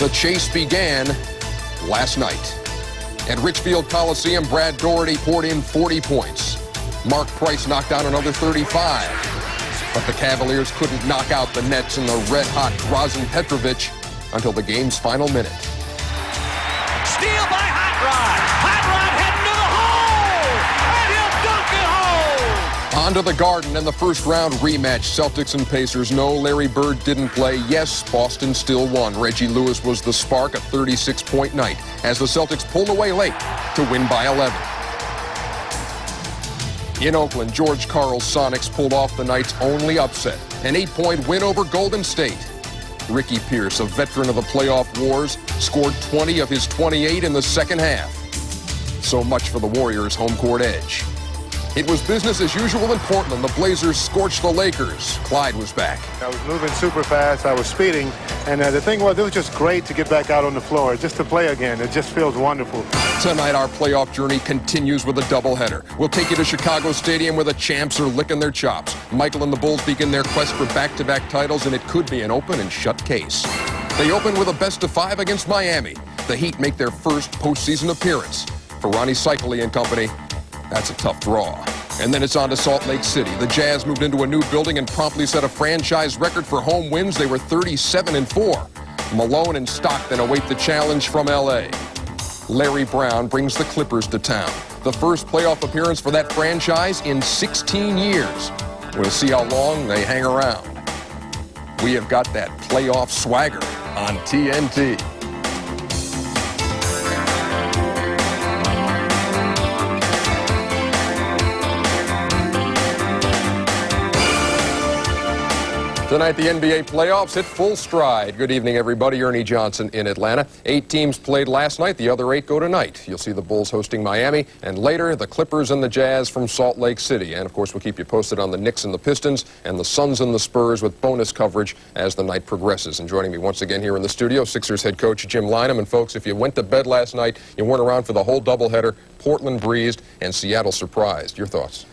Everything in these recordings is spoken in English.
The chase began last night. At Richfield Coliseum, Brad Daugherty poured in 40 points. Mark Price knocked down another 35. But the Cavaliers couldn't knock out the Nets and the red-hot Drazen Petrovic until the game's final minute. Steal by Hot Rod. Hot Rod heading to the hole, and he'll dunk it home. On to the Garden and the first-round rematch. Celtics and Pacers. No, Larry Bird didn't play. Yes, Boston still won. Reggie Lewis was the spark, a 36-point night, as the Celtics pulled away late to win by 11. In Oakland, George Karl's Sonics pulled off the night's only upset, an 8-point win over Golden State. Ricky Pierce, a veteran of the playoff wars, scored 20 of his 28 in the second half. So much for the Warriors' home court edge. It was business as usual in Portland. The Blazers scorched the Lakers. Clyde was back. I was moving super fast. I was speeding. And the thing was, it was just great to get back out on the floor, just to play again. It just feels wonderful. Tonight, our playoff journey continues with a doubleheader. We'll take you to Chicago Stadium where the champs are licking their chops. Michael and the Bulls begin their quest for back-to-back titles, and it could be an open and shut case. They open with a best-of-5 against Miami. The Heat make their first postseason appearance. For Ronnie Cycli and company, that's a tough draw. And then it's on to Salt Lake City. The Jazz moved into a new building and promptly set a franchise record for home wins. They were 37-4. Malone and Stockton await the challenge from L.A. Larry Brown brings the Clippers to town. The first playoff appearance for that franchise in 16 years. We'll see how long they hang around. We have got that playoff swagger on TNT. Tonight, the NBA playoffs hit full stride. Good evening, everybody. Ernie Johnson in Atlanta. 8 teams played last night. The other 8 go tonight. You'll see the Bulls hosting Miami, and later, the Clippers and the Jazz from Salt Lake City. And, of course, we'll keep you posted on the Knicks and the Pistons and the Suns and the Spurs with bonus coverage as the night progresses. And joining me once again here in the studio, Sixers head coach Jim Lynam. And, folks, if you went to bed last night, you weren't around for the whole doubleheader. Portland breezed and Seattle surprised. Your thoughts?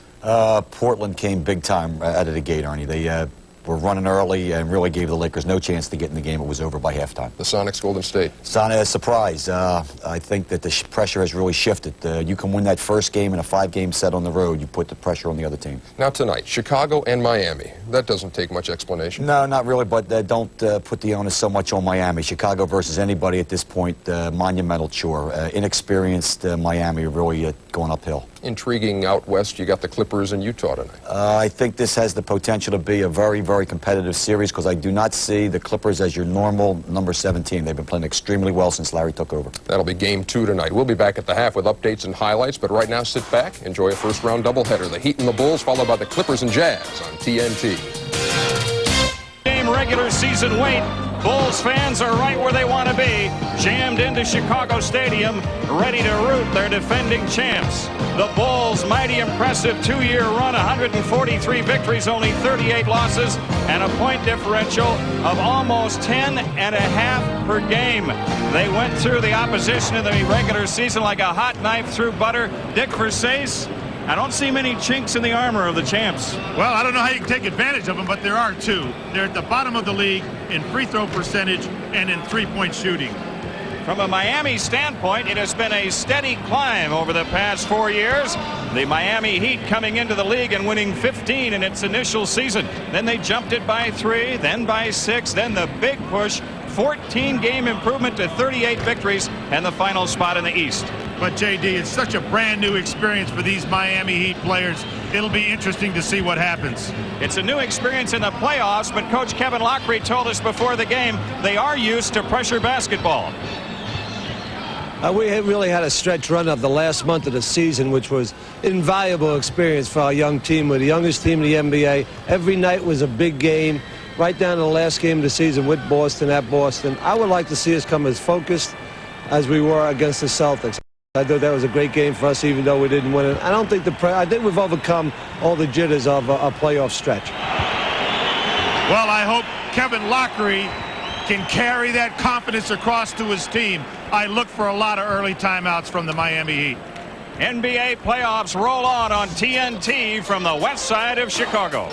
Portland came big time out of the gate, Ernie. They were running early and really gave the Lakers no chance to get in the game. It was over by halftime. The Sonics, Golden State. Surprise. I think that the pressure has really shifted. You can win that first game in a 5-game set on the road. You put the pressure on the other team. Now tonight, Chicago and Miami. That doesn't take much explanation. No, not really, but don't put the onus so much on Miami. Chicago versus anybody at this point, monumental chore. Inexperienced Miami really going uphill. Intriguing out west. You got the Clippers and Utah tonight. I think this has the potential to be a very, very competitive series because I do not see the Clippers as your normal number 7 team. They've been playing extremely well since Larry took over. That'll be game 2 tonight. We'll be back at the half with updates and highlights, but right now sit back, enjoy a first-round doubleheader. The Heat and the Bulls, followed by the Clippers and Jazz on TNT. Game regular season wait. Bulls fans are right where they want to be, jammed into Chicago Stadium, ready to root their defending champs. The Bulls' mighty impressive 2-year run, 143 victories, only 38 losses, and a point differential of almost 10.5 per game. They went through the opposition in the regular season like a hot knife through butter. Dick Versace, I don't see many chinks in the armor of the champs. Well, I don't know how you can take advantage of them, but there are 2. They're at the bottom of the league in free throw percentage and in 3-point shooting. From a Miami standpoint, it has been a steady climb over the past 4 years. The Miami Heat coming into the league and winning 15 in its initial season. Then they jumped it by 3, then by 6, then the big push, 14-game improvement to 38 victories and the final spot in the East. But, J.D., it's such a brand-new experience for these Miami Heat players. It'll be interesting to see what happens. It's a new experience in the playoffs, but Coach Kevin Lockery told us before the game they are used to pressure basketball. We really had a stretch run of the last month of the season, which was invaluable experience for our young team. We're the youngest team in the NBA. Every night was a big game, right down to the last game of the season with Boston at Boston. I would like to see us come as focused as we were against the Celtics. I thought that was a great game for us, even though we didn't win it. I don't think I think we've overcome all the jitters of a playoff stretch. Well, I hope Kevin Lockery can carry that confidence across to his team. I look for a lot of early timeouts from the Miami Heat. NBA playoffs roll on TNT from the west side of Chicago.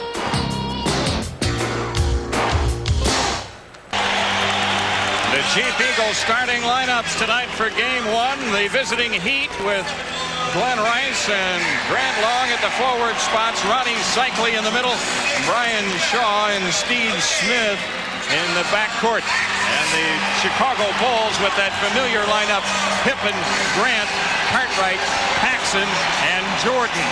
The Jeep Eagles starting lineups tonight for Game 1. The visiting Heat with Glenn Rice and Grant Long at the forward spots. Ronnie Cycli in the middle. Brian Shaw and Steve Smith in the backcourt. And the Chicago Bulls with that familiar lineup: Pippen, Grant, Cartwright, Paxson, and Jordan.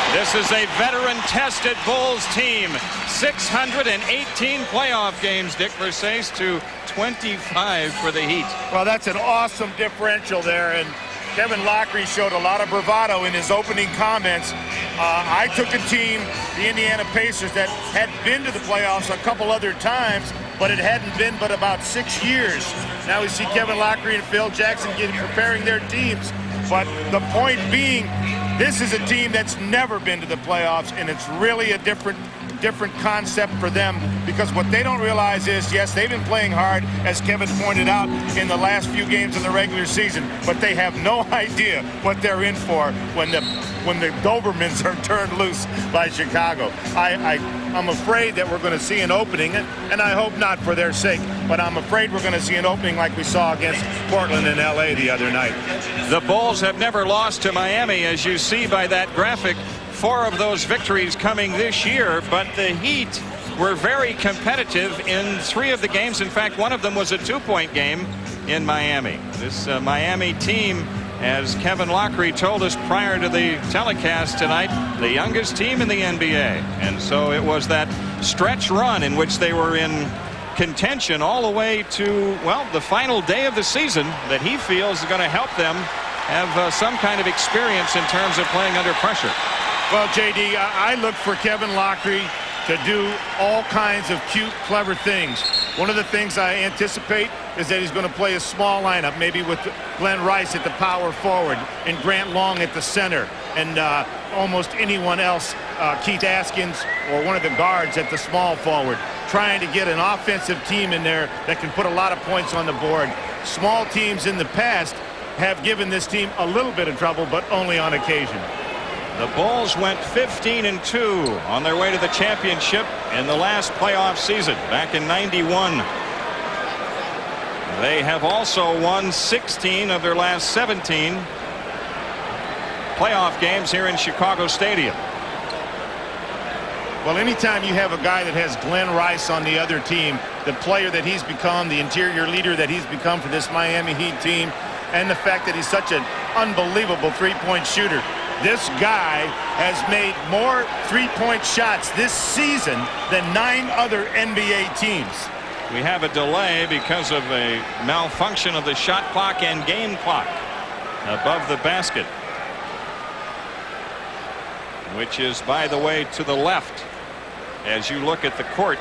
This is a veteran-tested Bulls team. 618 playoff games, Dick Versace, to 25 for the Heat. Well, that's an awesome differential there, and Kevin Lockery showed a lot of bravado in his opening comments. I took a team, the Indiana Pacers, that had been to the playoffs a couple other times, but it hadn't been but about 6 years. Now we see Kevin Lockery and Phil Jackson preparing their teams. But the point being, this is a team that's never been to the playoffs, and it's really a different concept for them, because what they don't realize is, yes, they've been playing hard, as Kevin pointed out, in the last few games of the regular season, but they have no idea what they're in for when the Dobermans are turned loose by Chicago. I'm afraid that we're going to see an opening, and I hope not for their sake, but I'm afraid we're going to see an opening like we saw against Portland and LA the other night. The Bulls have never lost to Miami, as you see by that graphic. 4 of those victories coming this year, but the Heat were very competitive in 3 of the games. In fact, one of them was a 2-point game in Miami. This Miami team, as Kevin Lockery told us prior to the telecast tonight, the youngest team in the NBA. And so it was that stretch run in which they were in contention all the way to, well, the final day of the season that he feels is going to help them have some kind of experience in terms of playing under pressure. Well, J.D., I look for Kevin Lockery to do all kinds of cute, clever things. One of the things I anticipate is that he's going to play a small lineup, maybe with Glenn Rice at the power forward and Grant Long at the center, and almost anyone else, Keith Askins or one of the guards at the small forward, trying to get an offensive team in there that can put a lot of points on the board. Small teams in the past have given this team a little bit of trouble, but only on occasion. The Bulls went 15-2 on their way to the championship in the last playoff season back in '91. They have also won 16 of their last 17 playoff games here in Chicago Stadium. Well, anytime you have a guy that has Glenn Rice on the other team, the player that he's become, the interior leader that he's become for this Miami Heat team, and the fact that he's such an unbelievable three-point shooter, this guy has made more three-point shots this season than 9 other NBA teams. We have a delay because of a malfunction of the shot clock and game clock above the basket, which is, by the way, to the left as you look at the court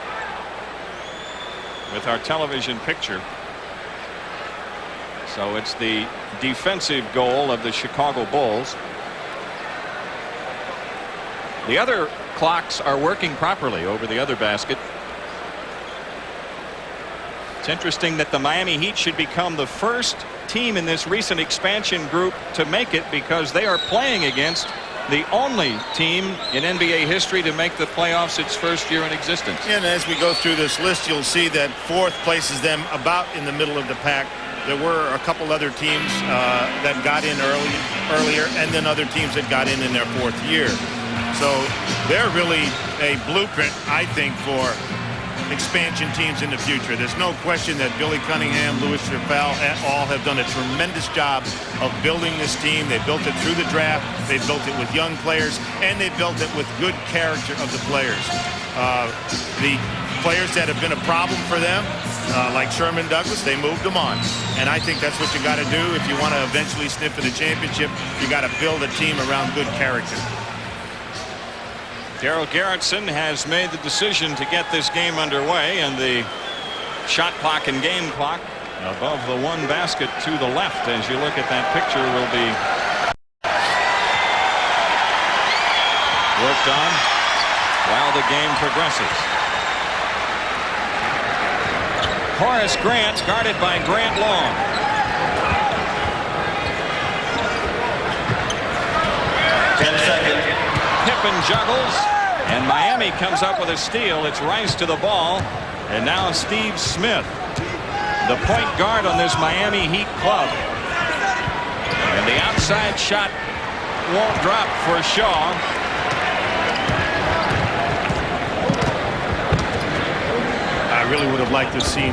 with our television picture. So it's the defensive goal of the Chicago Bulls. The other clocks are working properly over the other basket. It's interesting that the Miami Heat should become the first team in this recent expansion group to make it, because they are playing against the only team in NBA history to make the playoffs its first year in existence. And as we go through this list, you'll see that 4th places them about in the middle of the pack. There were a couple other teams that got in earlier, and then other teams that got in their 4th year. So they're really a blueprint, I think, for expansion teams in the future. There's no question that Billy Cunningham, Louis Chappelle, all have done a tremendous job of building this team. They built it through the draft. They built it with young players, and they built it with good character of the players. The players that have been a problem for them, like Sherman Douglas, they moved them on. And I think that's what you got to do if you want to eventually sniff at a championship. You got to build a team around good character. Darryl Garrettson has made the decision to get this game underway, and the shot clock and game clock above the one basket to the left, as you look at that picture, will be worked on while the game progresses. Horace Grant guarded by Grant Long. Pippen juggles, and Miami comes up with a steal. It's Rice to the ball, and now Steve Smith. the point guard on this Miami Heat club. And the outside shot won't drop for Shaw. I really would have liked to have seen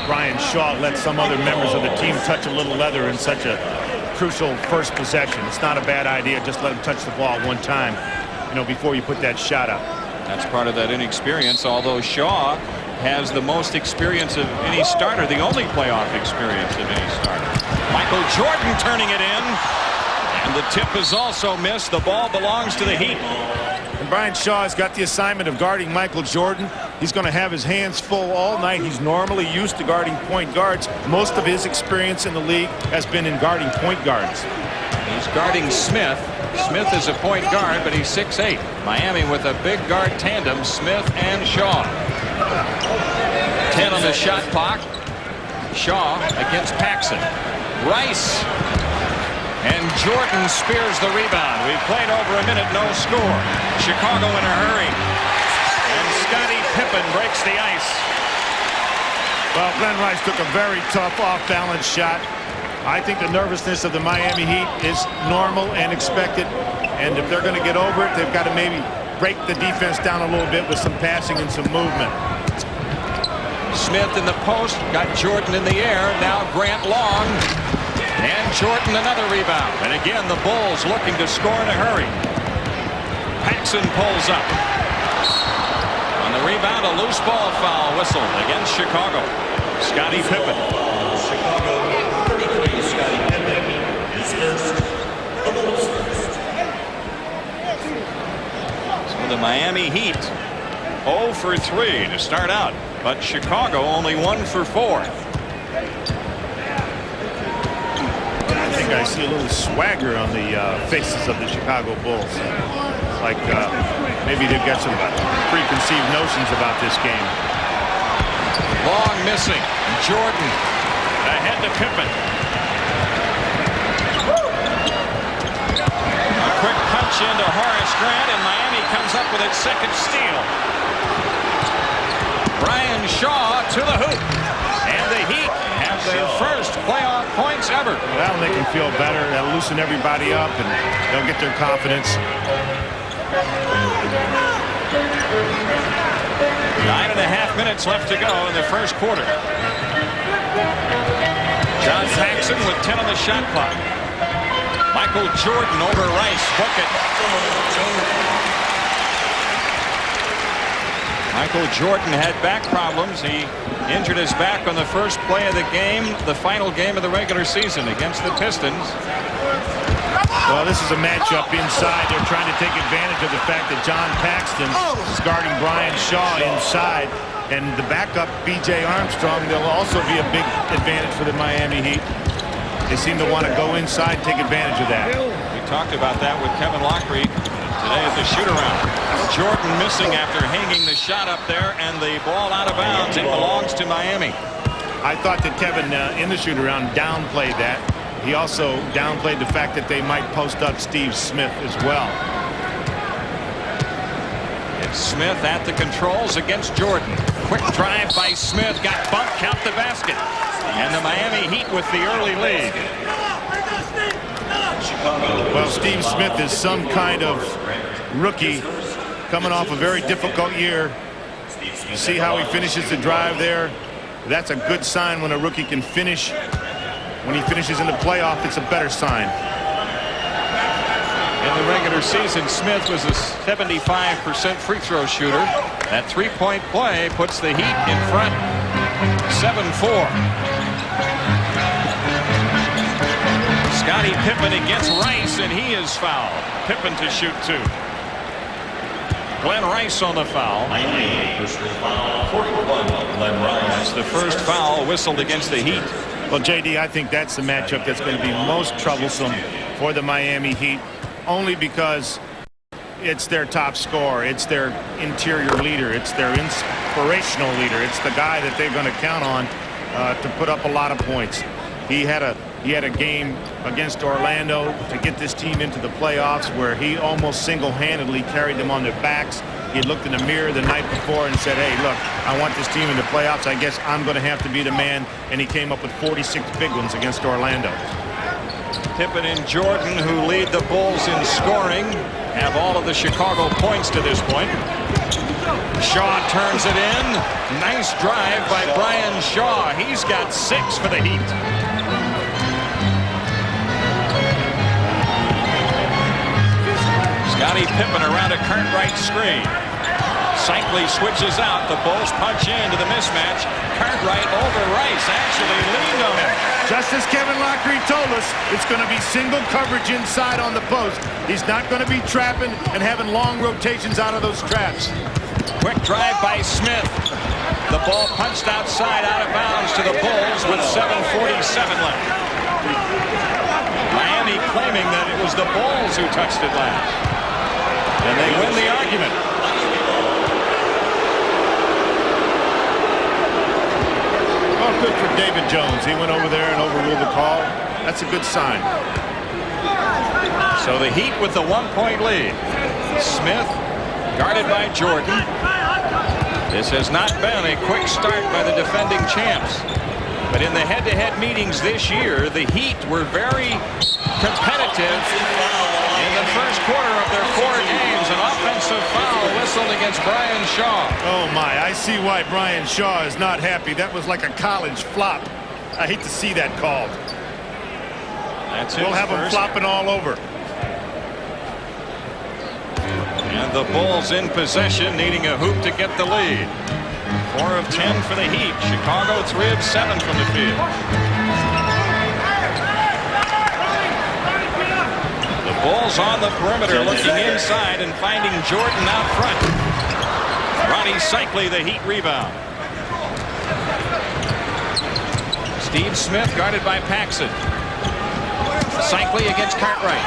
Brian Shaw let some other members of the team touch a little leather in such a crucial first possession. It's not a bad idea. Just let him touch the ball one time, before you put that shot up. That's part of that inexperience, although Shaw has the most experience of any starter, the only playoff experience of any starter. Michael Jordan turning it in, and the tip is also missed. The ball belongs to the Heat. And Brian Shaw has got the assignment of guarding Michael Jordan. He's going to have his hands full all night. He's normally used to guarding point guards. Most of his experience in the league has been in guarding point guards. He's guarding Smith. Smith is a point guard, but he's 6'8". Miami with a big guard tandem, Smith and Shaw. 10 on the shot clock. Shaw against Paxson. Rice. And Jordan spears the rebound. We've played over a minute, no score. Chicago in a hurry. And Scottie Pippen breaks the ice. Well, Glenn Rice took a very tough off-balance shot. I think the nervousness of the Miami Heat is normal and expected. And if they're going to get over it, they've got to maybe break the defense down a little bit with some passing and some movement. Smith in the post, got Jordan in the air. Now Grant Long. And Jordan another rebound. And again, the Bulls looking to score in a hurry. Paxson pulls up. On the rebound, a loose ball foul whistled against Chicago. Scottie Pippen. So the Miami Heat 0 for 3 to start out, but Chicago only 1 for 4. I think I see a little swagger on the faces of the Chicago Bulls. Like maybe they've got some preconceived notions about this game. Long missing. Jordan ahead to Pippen. A quick punch into Horace Grant, and Miami comes up with its second steal. Brian Shaw to the hoop. And the Heat have their first playoff points ever. Well, that'll make them feel better. That'll loosen everybody up, and they'll get their confidence. 9.5 minutes left to go in the first quarter. John Paxson with 10 on the shot clock. Michael Jordan over Rice. Book it. Michael Jordan had back problems. He injured his back on the first play of the game, the final game of the regular season against the Pistons. Well, this is a matchup inside. They're trying to take advantage of the fact that John Paxson is guarding Brian Shaw inside. And the backup, B.J. Armstrong, they'll also be a big advantage for the Miami Heat. They seem to want to go inside and take advantage of that. We talked about that with Kevin Lockery today at the shoot-around. Jordan missing after hanging the shot up there, and the ball out of bounds. It belongs to Miami. I thought that Kevin in the shoot-around downplayed that. He also downplayed the fact that they might post up Steve Smith as well. It's Smith at the controls against Jordan. Quick drive by Smith, got bumped, count the basket. And the Miami Heat with the early lead. Well, Steve Smith is some kind of rookie coming off a very difficult year. You see how he finishes the drive there? That's a good sign when a rookie can finish. When he finishes in the playoff, it's a better sign. In the regular season, Smith was a 75% free throw shooter. That three-point play puts the Heat in front 7-4. Scottie Pippen against Rice, and he is fouled. Pippen to shoot 2. Glenn Rice on the foul. That's the first foul whistled against the Heat. Well, J.D., I think that's the matchup that's going to be most troublesome for the Miami Heat, only because it's their top scorer. It's their interior leader. It's their inspirational leader. It's the guy that they're going to count on to put up a lot of points. He had a He had a game against Orlando to get this team into the playoffs where he almost single-handedly carried them on their backs. He looked in the mirror the night before and said, hey, look, I want this team in the playoffs. I guess I'm going to have to be the man. And he came up with 46 big ones against Orlando. Pippen and Jordan, who lead the Bulls in scoring, have all of the Chicago points to this point. Shaw turns it in. Nice drive by Brian Shaw. He's got 6 for the Heat. Scottie Pippen around a Cartwright screen. Cycli switches out. The Bulls punch into the mismatch. Cartwright over Rice. Actually leaned on him. Just as Kevin Lockery told us, it's going to be single coverage inside on the post. He's not going to be trapping and having long rotations out of those traps. Quick drive by Smith. The ball punched outside out of bounds to the Bulls with 7:47 left. Miami claiming that it was the Bulls who touched it last. And they win the argument. Oh, good for David Jones. He went over there and overruled the call. That's a good sign. So the Heat with the 1-point lead. Smith guarded by Jordan. This has not been a quick start by the defending champs. But in the head-to-head meetings this year, the Heat were very competitive in the first quarter of their 4 games. An offensive foul whistled against Brian Shaw. Oh, my. I see why Brian Shaw is not happy. That was like a college flop. I hate to see that called. That's we'll have them flopping all over. And the Bulls in possession, needing a hoop to get the lead. 4 of 10 for the Heat. Chicago 3 of 7 from the field. The Bulls on the perimeter looking inside and finding Jordan out front. Ronnie Cycli, the Heat rebound. Steve Smith guarded by Paxson. Cycli against Cartwright.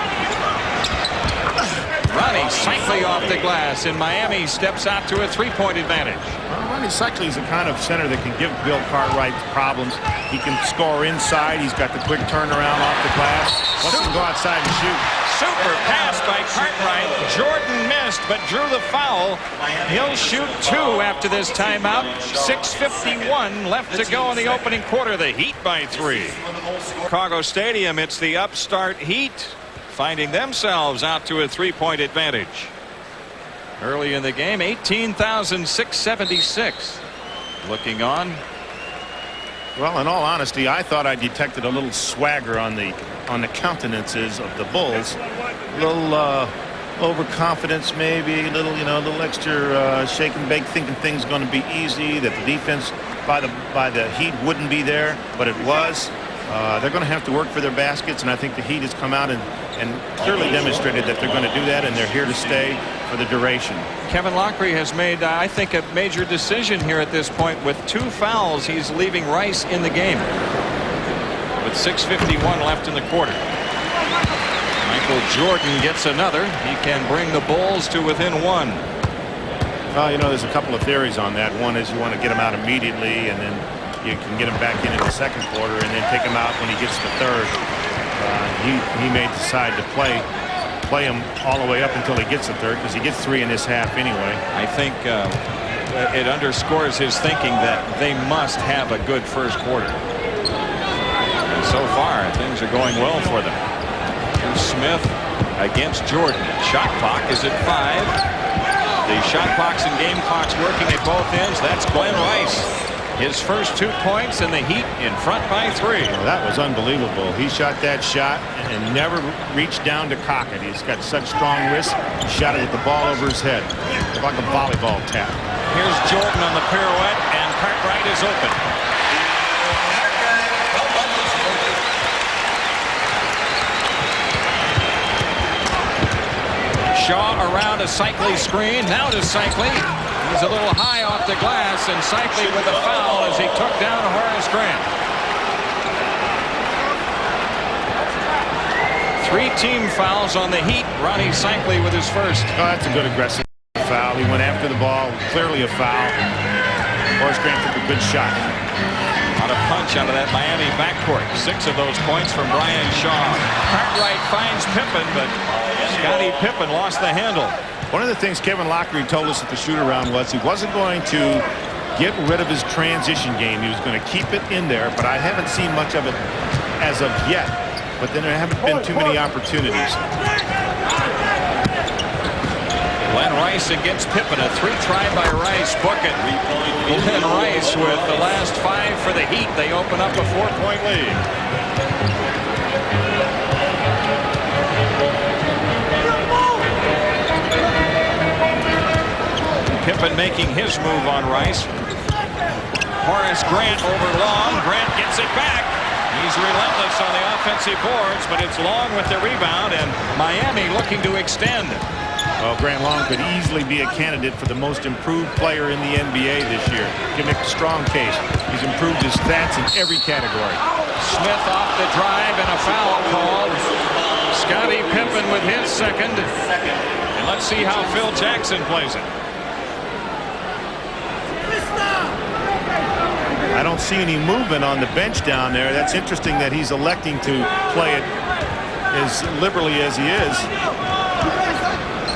Ronnie Cycli off the glass, and Miami steps out to a 3-point advantage. Well, Ronnie Cycli is the kind of center that can give Bill Cartwright problems. He can score inside. He's got the quick turnaround off the glass. Wants to go outside and shoot. Super pass by Cartwright. Jordan missed, but drew the foul. He'll shoot 2 after this timeout. 6:51 left to go in the opening quarter. The Heat by 3. Chicago Stadium, it's the upstart Heat, finding themselves out to a 3-point advantage. Early in the game, 18,676. Looking on. Well, in all honesty, I thought I detected a little swagger on the countenances of the Bulls. A little overconfidence, maybe a little, a little extra shake and bake, thinking things going to be easy. That the defense by the Heat wouldn't be there, but it was. They're going to have to work for their baskets, and I think the Heat has come out and clearly demonstrated that they're going to do that, and they're here to stay for the duration. Kevin Lockery has made, I think, a major decision here at this point. With 2 fouls, he's leaving Rice in the game. With 6:51 left in the quarter. Michael Jordan gets another. He can bring the Bulls to within 1. There's a couple of theories on that. One is you want to get him out immediately, and then you can get him back in the second quarter and then take him out when he gets to third. He may decide to play him all the way up until he gets to third, because he gets 3 in this half anyway. I think it underscores his thinking that they must have a good first quarter. And so far, things are going well for them. Here's Smith against Jordan. Shot clock is at 5. The shot clocks and game clocks working at both ends. That's Glenn Rice. His first 2 points, and the Heat in front by 3. Well, that was unbelievable. He shot that shot and never reached down to cock it. He's got such strong wrists. He shot it with the ball over his head, like a volleyball tap. Here's Jordan on the pirouette, and Cartwright is open. Shaw around a Cycli screen. Now to Cycli. He's a little high off the glass, and Cycli with a foul as he took down Horace Grant. 3 team fouls on the Heat. Ronnie Cycli with his first. Oh, that's a good aggressive foul. He went after the ball. Clearly a foul. Horace Grant took a good shot. On a punch out of that Miami backcourt. 6 of those points from Brian Shaw. Cartwright finds Pippen, but Scottie Pippen lost the handle. One of the things Kevin Lockery told us at the shoot-around was he wasn't going to get rid of his transition game. He was going to keep it in there, but I haven't seen much of it as of yet. But then there haven't been too many opportunities. Glenn Rice against Pippen. A 3-try by Rice. Book it. Glenn Rice with the last 5 for the Heat. They open up a 4-point lead. Pippen making his move on Rice. Horace Grant over Long. Grant gets it back. He's relentless on the offensive boards, but it's Long with the rebound, and Miami looking to extend. Well, Grant Long could easily be a candidate for the most improved player in the NBA this year. Can make a strong case. He's improved his stats in every category. Smith off the drive and a foul called. Scottie Pippen with his second. And let's see how Phil Jackson plays it. I don't see any movement on the bench down there. That's interesting that he's electing to play it as liberally as he is.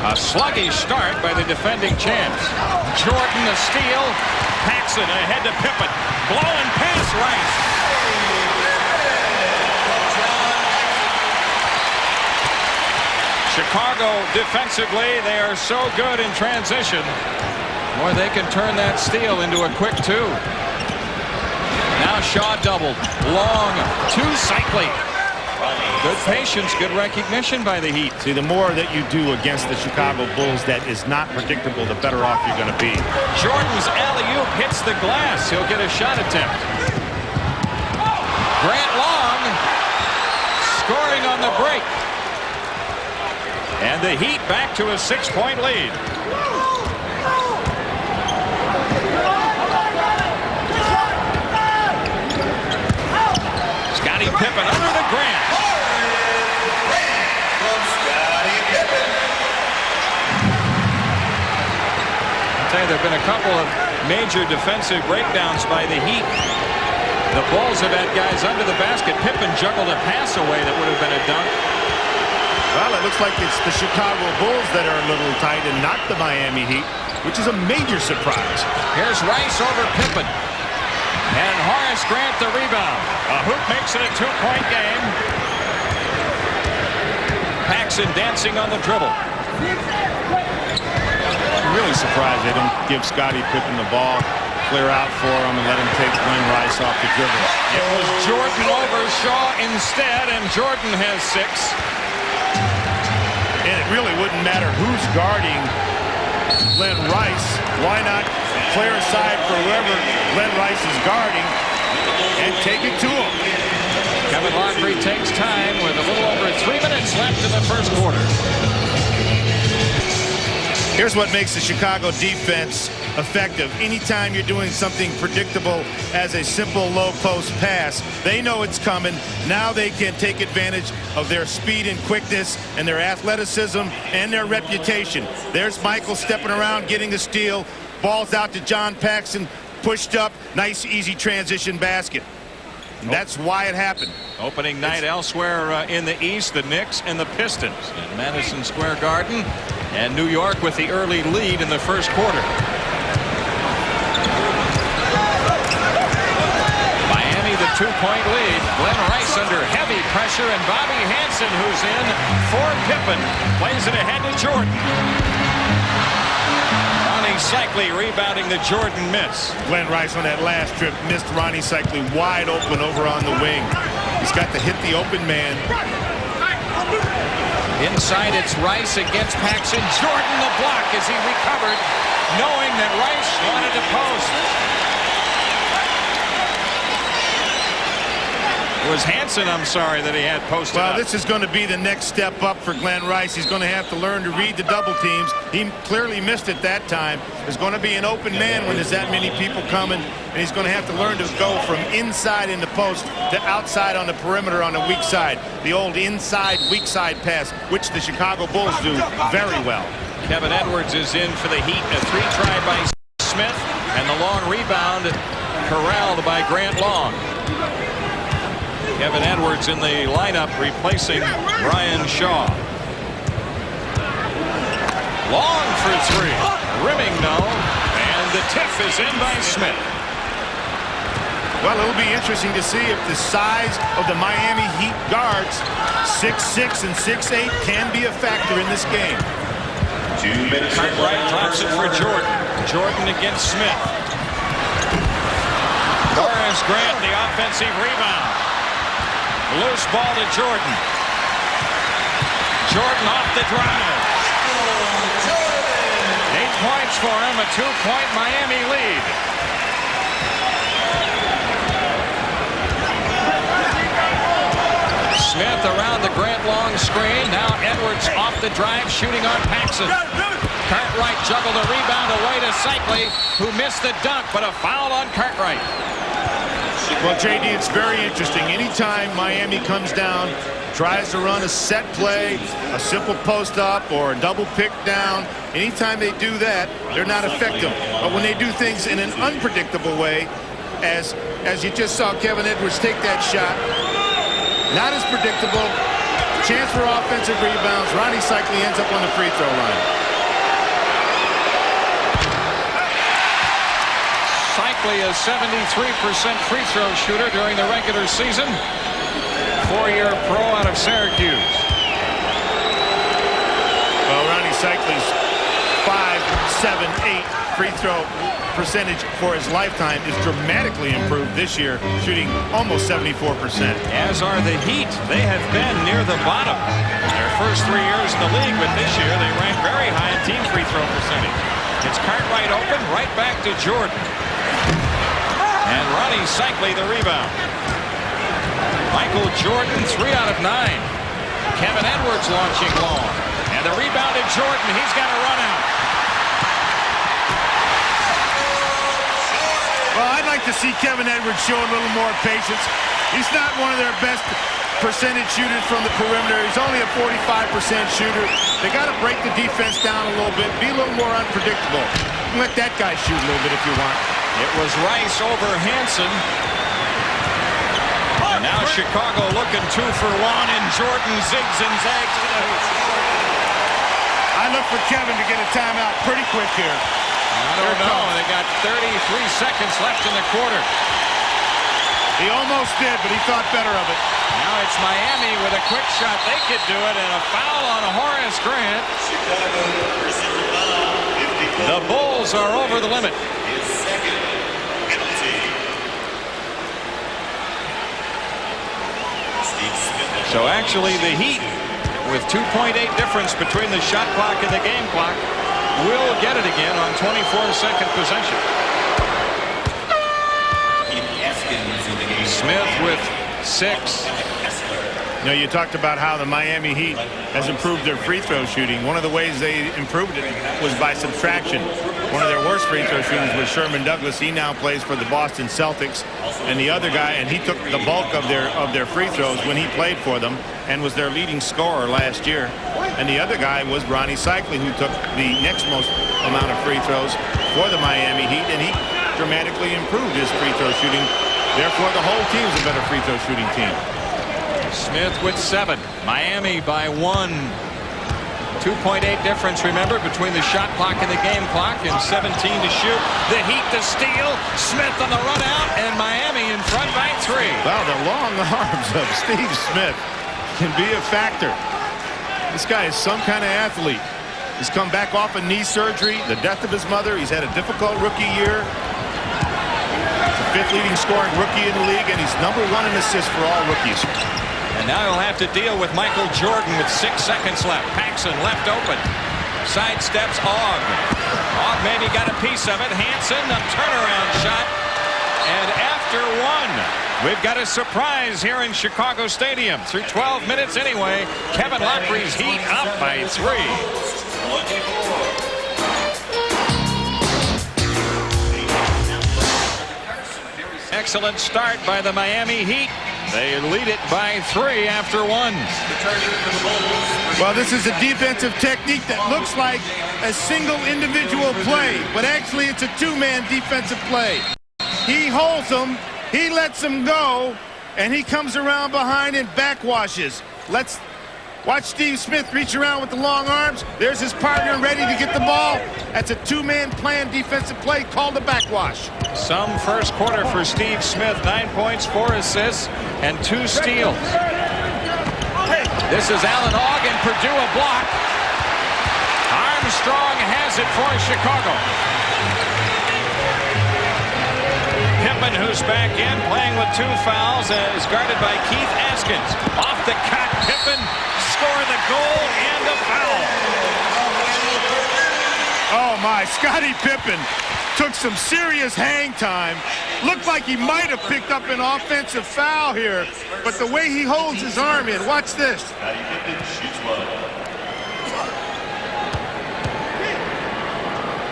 A sluggish start by the defending champs. Jordan the steal. Paxson ahead to Pippen. Blowing pass Rice. Chicago defensively, they are so good in transition. Boy, they can turn that steal into a quick 2. Now Shaw doubled. Long to Cycli. Good patience, good recognition by the Heat. See, the more that you do against the Chicago Bulls that is not predictable, the better off you're going to be. Jordan's alley-oop hits the glass. He'll get a shot attempt. Grant Long scoring on the break. And the Heat back to a 6-point lead. Scottie Pippen under the Grant. There have been a couple of major defensive breakdowns by the Heat. The Bulls have had guys under the basket. Pippen juggled a pass away that would have been a dunk. Well, it looks like it's the Chicago Bulls that are a little tight and not the Miami Heat, which is a major surprise. Here's Rice over Pippen. And Horace Grant the rebound. A hoop makes it a 2-point game. Paxson dancing on the dribble. Really surprised they don't give Scottie Pippen the ball, clear out for him, and let him take Glenn Rice off the dribble. It was Jordan over Shaw instead, and Jordan has 6. And it really wouldn't matter who's guarding Glenn Rice. Why not clear aside for whoever Glenn Rice is guarding and take it to him? Kevin Lockery takes time with a little over 3 minutes left in the first quarter. Here's what makes the Chicago defense effective. Anytime you're doing something predictable as a simple low post pass, they know it's coming. Now they can take advantage of their speed and quickness and their athleticism and their reputation. There's Michael stepping around, getting the steal. Ball's out to John Paxson, pushed up. Nice, easy transition basket. And that's why it happened. Opening night elsewhere in the East, the Knicks and the Pistons in Madison Square Garden. And New York with the early lead in the first quarter. Miami the 2-point lead. Glenn Rice under heavy pressure, and Bobby Hansen, who's in for Pippen, plays it ahead to Jordan. Ronnie Cycli rebounding the Jordan miss. Glenn Rice on that last trip missed Ronnie Cycli wide open over on the wing. He's got to hit the open man. Inside, it's Rice against Paxson. Jordan the block as he recovered, knowing that Rice wanted to post. It was Hansen, I'm sorry, that he had posted Well, up. this is going to be the next step up for Glenn Rice. He's going to have to learn to read the double teams. He clearly missed it that time. There's going to be an open man when there's that many people coming, and he's going to have to learn to go from inside in the post to outside on the perimeter on the weak side. The old inside, weak side pass, which the Chicago Bulls do very well. Kevin Edwards is in for the Heat. A 3-try by Smith, and the long rebound corralled by Grant Long. Kevin Edwards in the lineup replacing Brian Shaw. Long for three. Rimming no. And the tip is in by Smith. Well, it'll be interesting to see if the size of the Miami Heat guards, 6'6" and 6'8", can be a factor in this game. 2 minutes. Cartwright drops it for Jordan. Jordan against Smith. Horace Grant, the offensive rebound. Loose ball to Jordan. Jordan off the drive. 8 points for him, a 2-point Miami lead. Smith around the Grant Long screen. Now Edwards off the drive, shooting on Paxson. Cartwright juggled a rebound away to Cycli, who missed the dunk, but a foul on Cartwright. Well, JD, it's very interesting. Anytime Miami comes down, tries to run a set play, a simple post-up, or a double pick down, anytime they do that, they're not effective. But when they do things in an unpredictable way, as you just saw Kevin Edwards take that shot, not as predictable, chance for offensive rebounds, Rony Cycli ends up on the free throw line. Cycli is 73% free throw shooter during the regular season. 4-year pro out of Syracuse. Well, Rony Cycli's 5, 7, 8 free throw percentage for his lifetime is dramatically improved this year, shooting almost 74%. As are the Heat. They have been near the bottom their first 3 years in the league, but this year they rank very high in team free throw percentage. It's Cartwright open, right back to Jordan. And Rony Cycli the rebound. Michael Jordan, 3 out of 9. Kevin Edwards launching long. And the rebound to Jordan. He's got a run out. Well, I'd like to see Kevin Edwards show a little more patience. He's not one of their best percentage shooters from the perimeter. He's only a 45% shooter. They got to break the defense down a little bit, be a little more unpredictable. Let that guy shoot a little bit if you want. It was Rice over Hansen. And now Chicago looking 2 for 1, and Jordan zigs and zags. I look for Kevin to get a timeout pretty quick here. I don't know. They got 33 seconds left in the quarter. He almost did, but he thought better of it. Now it's Miami with a quick shot. They could do it, and a foul on Horace Grant. The Bulls are over the limit. So actually the Heat, with 2.8 difference between the shot clock and the game clock, will get it again on 24-second possession. Smith with 6. You know, you talked about how the Miami Heat has improved their free throw shooting. One of the ways they improved it was by subtraction. One of their worst free throw shooters was Sherman Douglas. He now plays for the Boston Celtics. And the other guy, and he took the bulk of their free throws when he played for them and was their leading scorer last year. And the other guy was Rony Cycli, who took the next most amount of free throws for the Miami Heat, and he dramatically improved his free throw shooting. Therefore, the whole team is a better free throw shooting team. Smith with 7. Miami by 1. 2.8 difference, remember, between the shot clock and the game clock, and 17 to shoot. The Heat to steal. Smith on the run out, and Miami in front by 3. Wow, the long arms of Steve Smith can be a factor. This guy is some kind of athlete. He's come back off of knee surgery, the death of his mother. He's had a difficult rookie year. He's the 5th leading scoring rookie in the league, and he's #1 in assists for all rookies. And now he'll have to deal with Michael Jordan with 6 seconds left. Paxson left open. Sidesteps Ogg. Ogg maybe got a piece of it. Hansen, a turnaround shot. And after 1, we've got a surprise here in Chicago Stadium. Through 12 minutes anyway, Kevin Lockree's Heat up by 3. Excellent start by the Miami Heat. They lead it by 3 after 1. Well, this is a defensive technique that looks like a single individual play, but actually it's a 2-man defensive play. He holds him. He lets him go. And he comes around behind and backwashes. Let's watch Steve Smith reach around with the long arms. There's his partner ready to get the ball. That's a two-man plan defensive play called a backwash. Some first quarter for Steve Smith. 9 points, 4 assists, and 2 steals. This is Alan Ogg, and Purdue a block. Armstrong has it for Chicago. Pippen, who's back in, playing with 2 fouls, is guarded by Keith Askins. Off the cut, Pippen scoring the goal and a foul. Oh my, Scottie Pippen took some serious hang time. Looked like he might have picked up an offensive foul here, but the way he holds his arm in, watch this.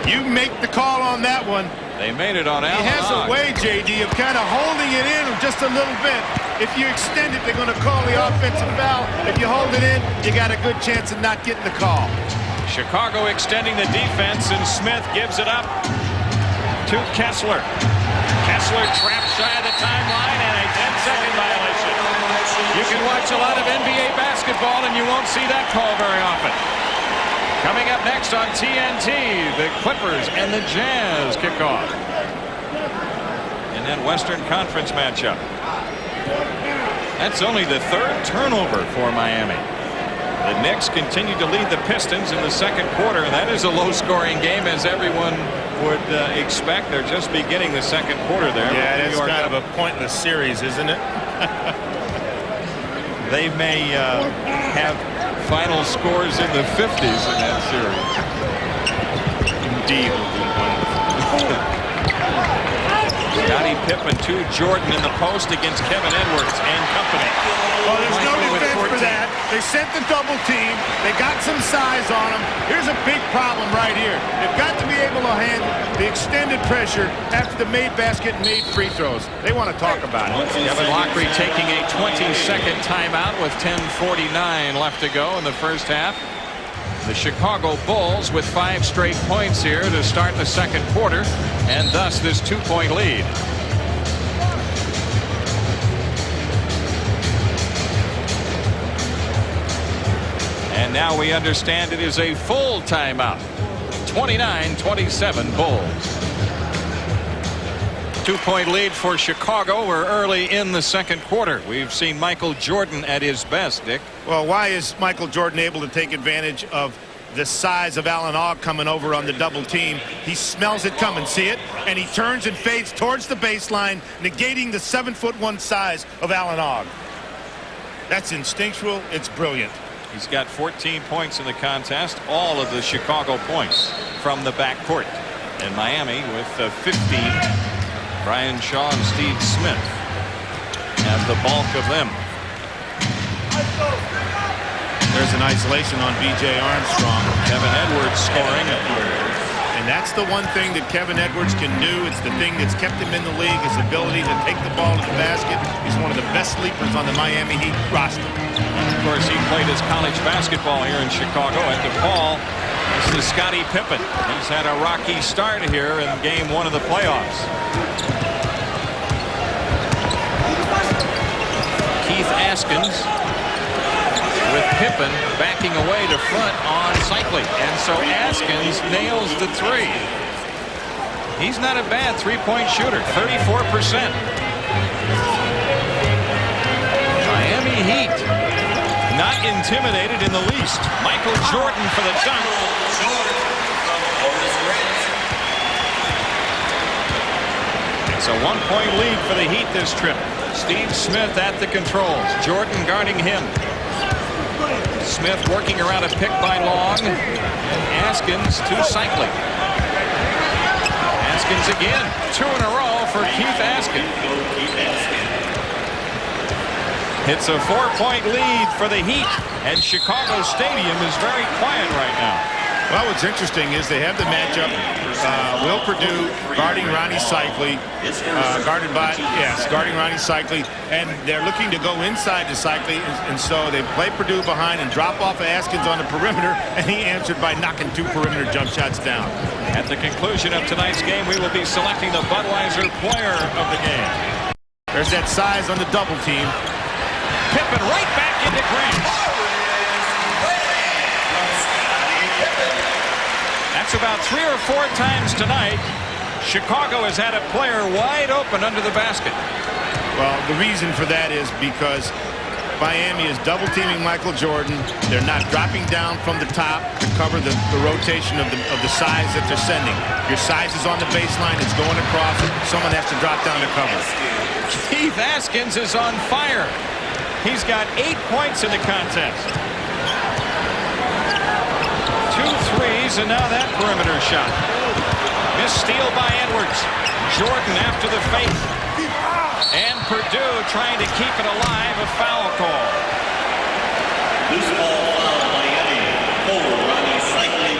You make the call on that one. They made it on Alan He has Ogg. a way, J.D., of kind of holding it in just a little bit. If you extend it, they're going to call the offensive foul. If you hold it in, you got a good chance of not getting the call. Chicago extending the defense, and Smith gives it up to Kessler. Kessler trapped shy of the timeline, and a 10-second violation. You can watch a lot of NBA basketball, and you won't see that call very often. Coming up next on TNT, the Clippers and the Jazz kick off. And then Western Conference matchup. That's only the 3rd turnover for Miami. The Knicks continue to lead the Pistons in the second quarter, and that is a low-scoring game, as everyone would expect. They're just beginning the second quarter there. Yeah, it's kind of a pointless series, isn't it? They may have final scores in the 50s in that series. Indeed. Scottie Pippen to Jordan in the post against Kevin Edwards and company. Well, there's no Michael with defense for 14. that. They sent the double team. They got some size on them. Here's a big problem right here. They've got to be able to handle the extended pressure after the made basket and made free throws. They want to talk about it. Kevin Lockery taking a 20-second timeout with 10:49 left to go in the first half. The Chicago Bulls with 5 straight points here to start the second quarter, and thus this 2-point lead. And now we understand it is a full timeout. 29-27 Bulls. 2-point lead for Chicago. We're early in the second quarter. We've seen Michael Jordan at his best, Dick. Well, why is Michael Jordan able to take advantage of the size of Alan Ogg coming over on the double team? He smells it coming, see it? And he turns and fades towards the baseline, negating the 7'1" size of Alan Ogg. That's instinctual. It's brilliant. He's got 14 points in the contest, all of the Chicago points from the backcourt. And Miami with 15. Brian Shaw and Steve Smith have the bulk of them. There's an isolation on B.J. Armstrong. Kevin Edwards scoring. And that's the one thing that Kevin Edwards can do. It's the thing that's kept him in the league, his ability to take the ball to the basket. He's one of the best sleepers on the Miami Heat roster. Of course, he played his college basketball here in Chicago at DePaul. This is Scottie Pippen. He's had a rocky start here in game 1 of the playoffs. Keith Askins with Pippen backing away to front on Cycling. And so Askins nails the 3. He's not a bad 3-point shooter, 34%. Miami Heat not intimidated in the least. Michael Jordan for the dunk. It's a 1-point lead for the Heat this trip. Steve Smith at the controls. Jordan guarding him. Smith working around a pick by Long. Askins to Cycling. Askins again. 2 in a row for Keith Askins. It's a 4-point lead for the Heat, and Chicago Stadium is very quiet right now. Well, what's interesting is they have the matchup. Will Perdue guarding Ronnie Cycli, guarding Ronnie Cycli, and they're looking to go inside to Cycli, and so they play Perdue behind and drop off Askins on the perimeter, and he answered by knocking 2 perimeter jump shots down. At the conclusion of tonight's game, we will be selecting the Budweiser player of the game. There's that size on the double team. Pippen right back into Grant. That's about 3 or 4 times tonight. Chicago has had a player wide open under the basket. Well, the reason for that is because Miami is double teaming Michael Jordan. They're not dropping down from the top to cover the rotation of the size that they're sending. Your size is on the baseline. It's going across. Someone has to drop down to cover. Keith Askins is on fire. He's got 8 points in the contest. 2 threes, and now that perimeter shot. Missed steal by Edwards. Jordan after the fake. And Perdue trying to keep it alive, a foul call. Loose ball foul, Miami. Ronnie Cycli.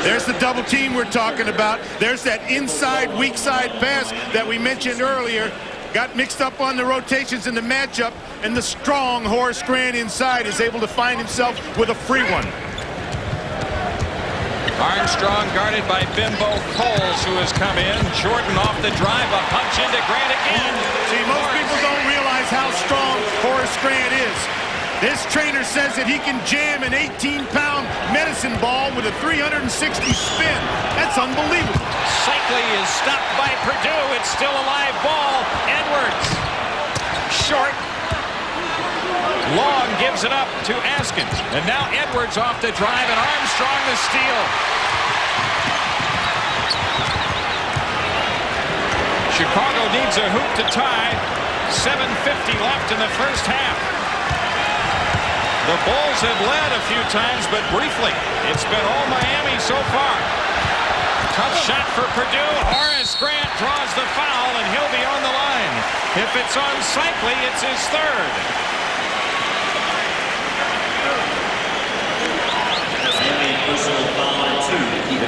There's the double team we're talking about. There's that inside, weak side pass that we mentioned earlier. Got mixed up on the rotations in the matchup, and the strong Horace Grant inside is able to find himself with a free one. Armstrong guarded by Bimbo Coles, who has come in. Jordan off the drive, a punch into Grant again. See, most people don't realize how strong Horace Grant is. This trainer says that he can jam an 18-pound medicine ball with a 360 spin. That's unbelievable. Cycli is stopped by Perdue. It's still a live ball. Edwards. Short. Long gives it up to Askins. And now Edwards off the drive, and Armstrong the steal. Chicago needs a hoop to tie. 7:50 left in the first half. The Bulls have led a few times, but briefly. It's been all Miami so far. Tough shot for Perdue. Horace Grant draws the foul, and he'll be on the line. If it's on Cycli, it's his third.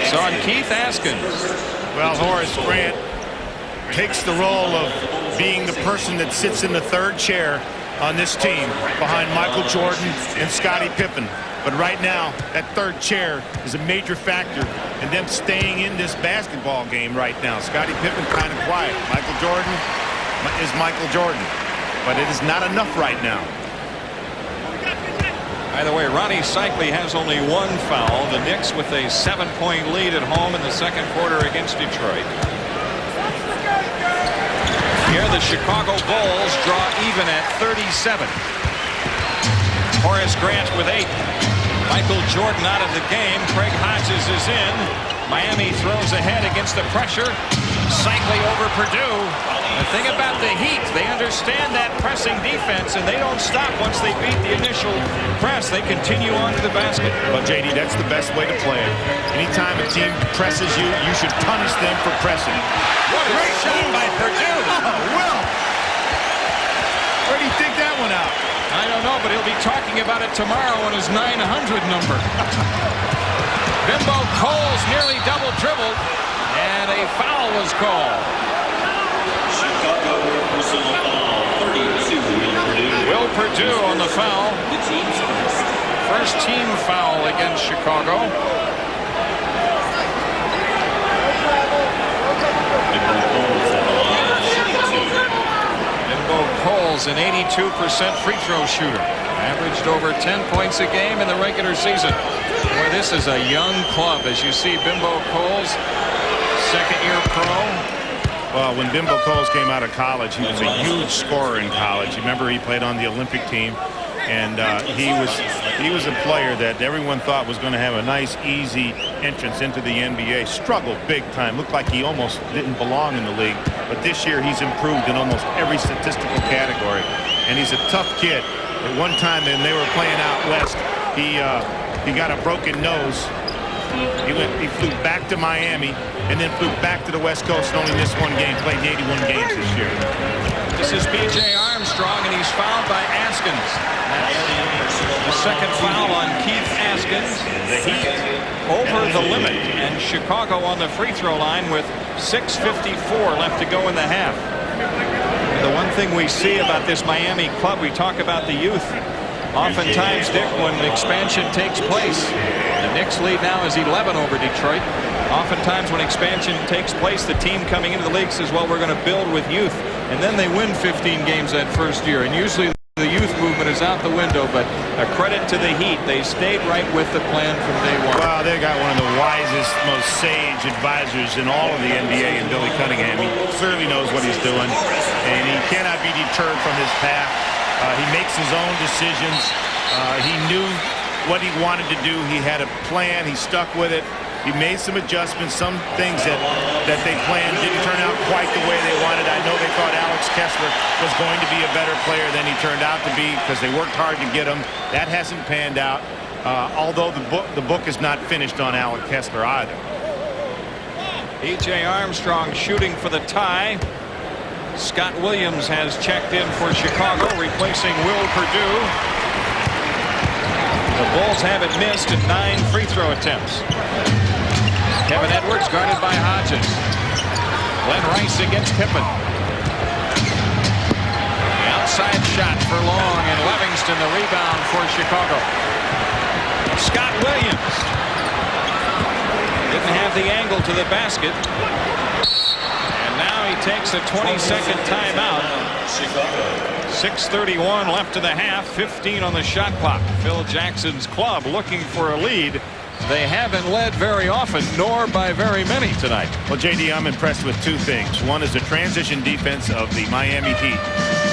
It's on Keith Askins. Well, Horace Grant takes the role of being the person that sits in the third chair on this team behind Michael Jordan and Scottie Pippen. But right now, that third chair is a major factor in them staying in this basketball game right now. Scottie Pippen kind of quiet. Michael Jordan is Michael Jordan. But it is not enough right now. By the way, Ronnie Cycli has only 1 foul. The Knicks with a 7-point lead at home in the second quarter against Detroit. Here the Chicago Bulls draw even at 37. Horace Grant with 8. Michael Jordan out of the game. Craig Hodges is in. Miami throws ahead against the pressure. Cycli over Perdue. The thing about the Heat, they understand that pressing defense, and they don't stop once they beat the initial press. They continue on to the basket. Well, JD, that's the best way to play it. Anytime a team presses you, you should punish them for pressing. What a great shot by Perdue. Oh, Will. Where do you think that one out? I don't know, but he'll be talking about it tomorrow on his 900 number. Bimbo Coles nearly double dribbled, and a foul was called. Chicago personal foul, 32. Will Perdue on the foul. First team foul against Chicago. Bimbo Coles, an 82% free throw shooter. Averaged over 10 points a game in the regular season. Boy, this is a young club. As you see, Bimbo Coles, second-year pro. Well, when Bimbo Coles came out of college, he was a huge scorer in college. You remember he played on the Olympic team, and he was a player that everyone thought was going to have a nice, easy entrance into the NBA. Struggled big time. Looked like he almost didn't belong in the league. But this year, he's improved in almost every statistical category, and he's a tough kid. At one time, when they were playing out west, he got a broken nose. He flew back to Miami and then flew back to the West Coast and only missed 1 game. Played 81 games this year. This is B.J. Armstrong. Armstrong, and he's fouled by Askins. That's the second foul on Keith Askins. The Heat over the limit, and Chicago on the free throw line with 6:54 left to go in the half. The one thing we see about this Miami club, we talk about the youth. Oftentimes, Dick, when expansion takes place, the Knicks lead now is 11 over Detroit. Oftentimes when expansion takes place, the team coming into the league says, well, we're going to build with youth. And then they win 15 games that first year. And usually the youth movement is out the window. But a credit to the Heat. They stayed right with the plan from day one. Well, they got one of the wisest, most sage advisors in all of the NBA in Billy Cunningham. He clearly knows what he's doing. And he cannot be deterred from his path. He makes his own decisions. He knew what he wanted to do. He had a plan. He stuck with it. He made some adjustments. Some things that they planned didn't turn out quite the way they wanted. I know they thought Alex Kessler was going to be a better player than he turned out to be because they worked hard to get him. That hasn't panned out. Although the book is not finished on Alex Kessler either. B.J. Armstrong shooting for the tie. Scott Williams has checked in for Chicago, replacing Will Perdue. The Bulls haven't missed in 9 free throw attempts. Kevin Edwards guarded by Hodges. Glenn Rice against Pippen. The outside shot for Long, and Livingston the rebound for Chicago. Scott Williams didn't have the angle to the basket. Now he takes a 20-second timeout. 6:31 left in the half. 15 on the shot clock. Phil Jackson's club looking for a lead. They haven't led very often, nor by very many tonight. Well, J.D., I'm impressed with 2 things. One is the transition defense of the Miami Heat.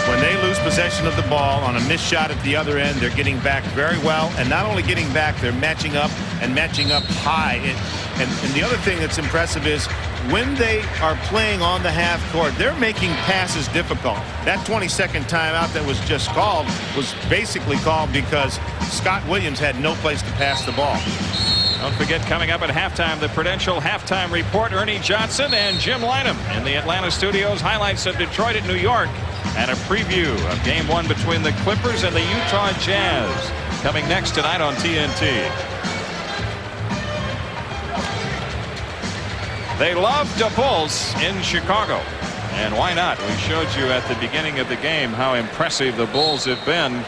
When they lose possession of the ball on a missed shot at the other end, they're getting back very well. And not only getting back, they're matching up and matching up high. And the other thing that's impressive is when they are playing on the half court, they're making passes difficult. That 20-second timeout that was just called was basically called because Scott Williams had no place to pass the ball. Don't forget, coming up at halftime, the Prudential Halftime Report. Ernie Johnson and Jim Lynam in the Atlanta studios. Highlights of Detroit at New York. And a preview of Game 1 between the Clippers and the Utah Jazz. Coming next tonight on TNT. They love the Bulls in Chicago. And why not? We showed you at the beginning of the game how impressive the Bulls have been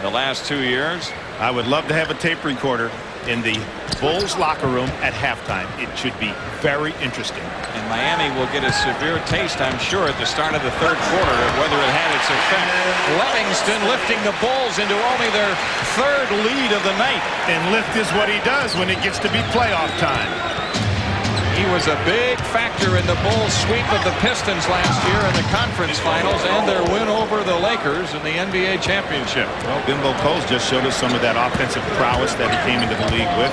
the last 2 years. I would love to have a tape recorder in the Bulls locker room at halftime. It should be very interesting. And Miami will get a severe taste, I'm sure, at the start of the third quarter of whether it had its effect. Livingston lifting the Bulls into only their 3rd lead of the night. And lift is what he does when it gets to be playoff time. He was a big factor in the Bulls' sweep of the Pistons last year in the conference finals and their win over the Lakers in the NBA championship. Well, Bimbo Coles just showed us some of that offensive prowess that he came into the league with.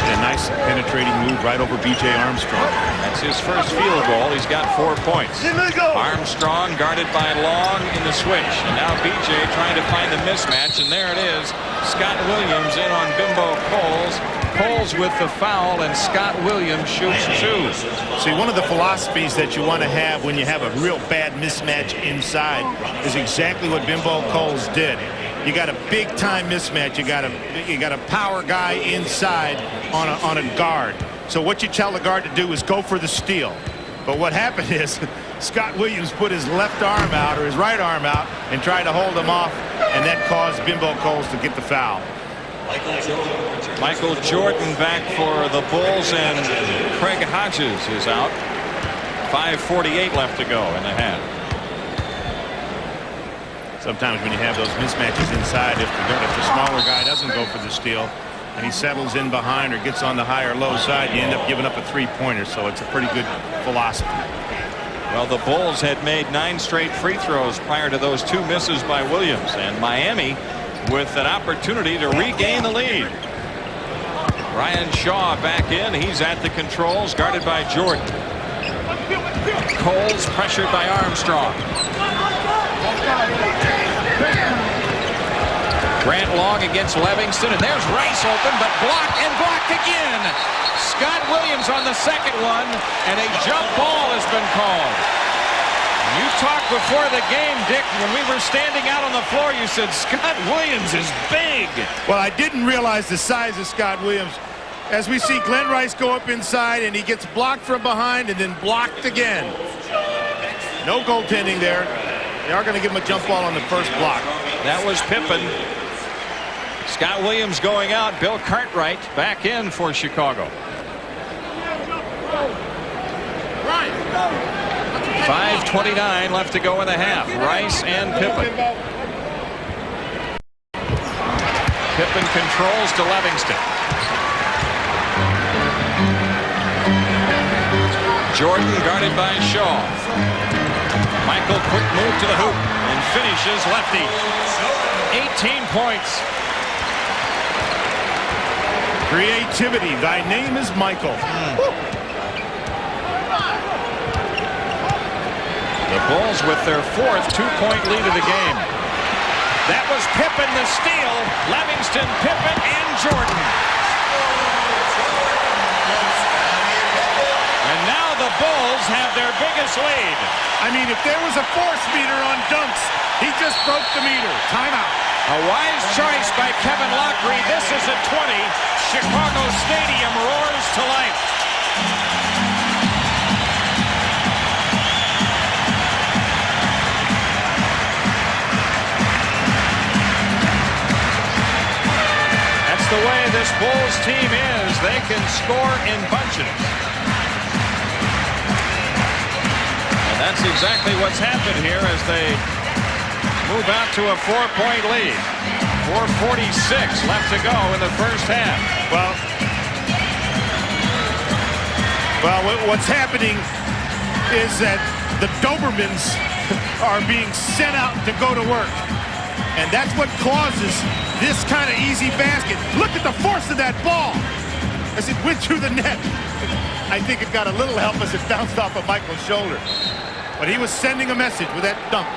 And a nice penetrating move right over B.J. Armstrong. That's his first field goal. He's got 4 points. Armstrong guarded by Long in the switch. And now B.J. trying to find the mismatch. And there it is. Scott Williams in on Bimbo Coles. Coles with the foul, and Scott Williams shoots 2. See, one of the philosophies that you want to have when you have a real bad mismatch inside is exactly what Bimbo Coles did. You got a big-time mismatch. You got a power guy inside on a guard. So what you tell the guard to do is go for the steal. But what happened is Scott Williams put his left arm out or his right arm out and tried to hold him off, and that caused Bimbo Coles to get the foul. Michael Jordan back for the Bulls, and Craig Hodges is out. 5:48 left to go in the half. Sometimes when you have those mismatches inside, if the smaller guy doesn't go for the steal and he settles in behind or gets on the high or low side, you end up giving up a 3-pointer. So it's a pretty good philosophy. Well, the Bulls had made 9 straight free throws prior to those 2 misses by Williams, and Miami with an opportunity to regain the lead. Ryan Shaw back in. He's at the controls, guarded by Jordan. Coles pressured by Armstrong. Grant Long against Livingston, and there's Rice open, but blocked again. Scott Williams on the second one, and a jump ball has been called. You talk before the game, Dick, when we were standing out on the floor, you said Scott Williams is big. Well, I didn't realize the size of Scott Williams. As we see Glenn Rice go up inside, and he gets blocked from behind and then blocked again. No goaltending there. They are going to give him a jump ball on the first block. That was Pippen. Scott Williams going out. Bill Cartwright back in for Chicago. 5:29 left to go in the half. Rice and Pippen. Pippen controls to Livingston. Jordan guarded by Shaw. Michael, quick move to the hoop and finishes lefty. 18 points. Creativity. Thy name is Michael. The Bulls with their fourth two-point lead of the game. That was Pippen the steal. Livingston, Pippen, and Jordan. And now the Bulls have their biggest lead. I mean, if there was a force meter on dunks, he just broke the meter. Timeout. A wise choice by Kevin Lockery. This is a 20. Chicago Stadium roars to life. That's the way this Bulls team is. They can score in bunches. And that's exactly what's happened here as they move out to a 4-point lead. 4:46 left to go in the first half. Well, what's happening is that the Dobermans are being sent out to go to work. And that's what causes this kind of easy basket. Look at the force of that ball as it went through the net. I think it got a little help as it bounced off of Michael's shoulder. But he was sending a message with that dunk.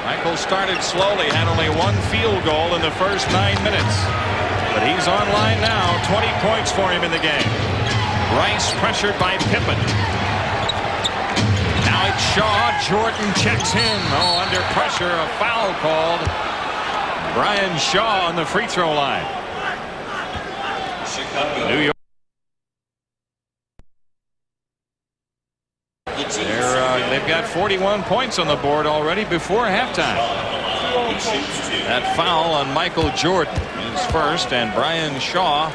Michael started slowly, had only one field goal in the first 9 minutes. But he's online now. 20 points for him in the game. Rice pressured by Pippen. Now it's Shaw. Jordan checks in. Oh, under pressure, a foul called. Brian Shaw on the free throw line. New York. They've got 41 points on the board already before halftime. That foul on Michael Jordan is first, and Brian Shaw,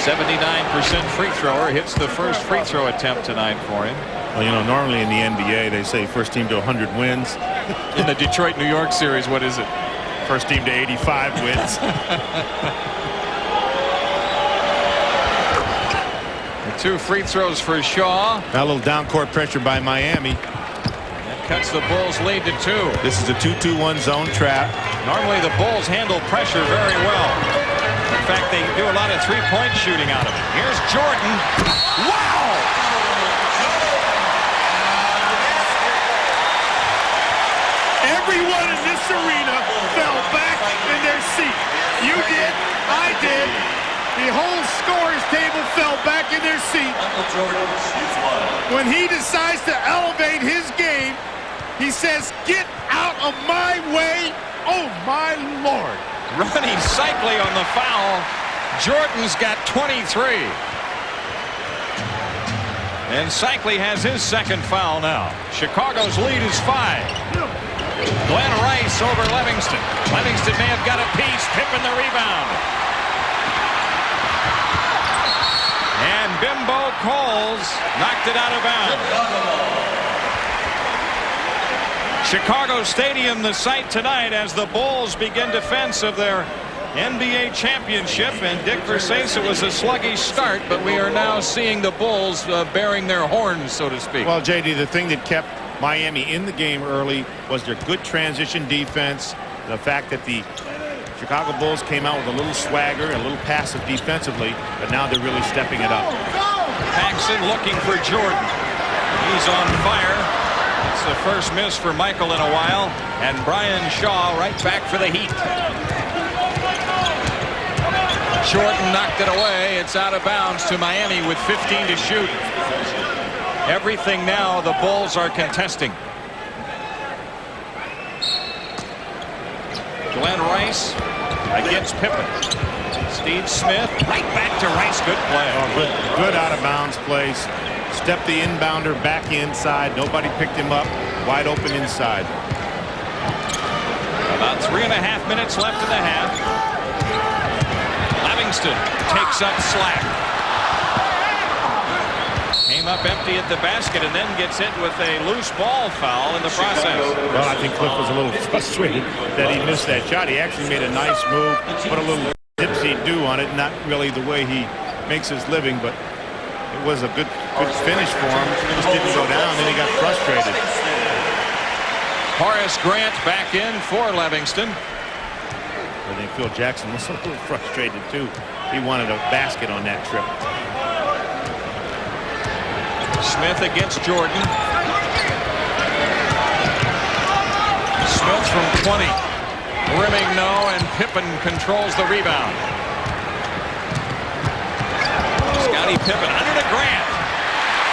79% free thrower, hits the first free throw attempt tonight for him. Well, you know, normally in the NBA they say first team to 100 wins. In the Detroit-New York series, what is it? First team to 85 wins. Two free throws for Shaw. Now a little down court pressure by Miami. That cuts the Bulls lead to 2. This is a 2-2-1 zone trap. Normally the Bulls handle pressure very well. In fact, they do a lot of three-point shooting out of it. Here's Jordan. Wow! Everyone in this arena fell back in their seat. You did. I did. The whole scorers table fell back in their seat. When he decides to elevate his game, he says, "Get out of my way." Oh, my Lord. Ronnie Cycli on the foul. Jordan's got 23. And Cycli has his second foul now. Chicago's lead is 5. Glenn Rice over Livingston. Livingston may have got a piece. Pippen the rebound. And Bimbo Coles knocked it out of bounds. Chicago Stadium, the site tonight as the Bulls begin defense of their NBA championship. And Dick Versace, it was a sluggish start, but we are now seeing the Bulls bearing their horns, so to speak. Well, JD, the thing that kept Miami in the game early was their good transition defense. The fact that the Chicago Bulls came out with a little swagger, a little passive defensively, but now they're really stepping it up. Paxson looking for Jordan. He's on fire. It's the first miss for Michael in a while. And Brian Shaw right back for the Heat. Jordan knocked it away. It's out of bounds to Miami with 15 to shoot. Everything now the Bulls are contesting. Rice against Pippen. Steve Smith right back to Rice. Good play. Oh, good out of bounds place. Stepped the inbounder back inside. Nobody picked him up. Wide open inside. About 3.5 minutes left in the half. Livingston takes up slack. Came up empty at the basket and then gets hit with a loose ball foul in the process. Well, I think Cliff was a little frustrated that he missed that shot. He actually made a nice move, put a little dipsy-do on it. Not really the way he makes his living, but it was a good finish for him. Just didn't go down, then he got frustrated. Horace Grant back in for Livingston. I think Phil Jackson was a little frustrated too. He wanted a basket on that trip. Smith against Jordan. Smith from 20. Rimming no, and Pippen controls the rebound. Scottie Pippen under to Grant.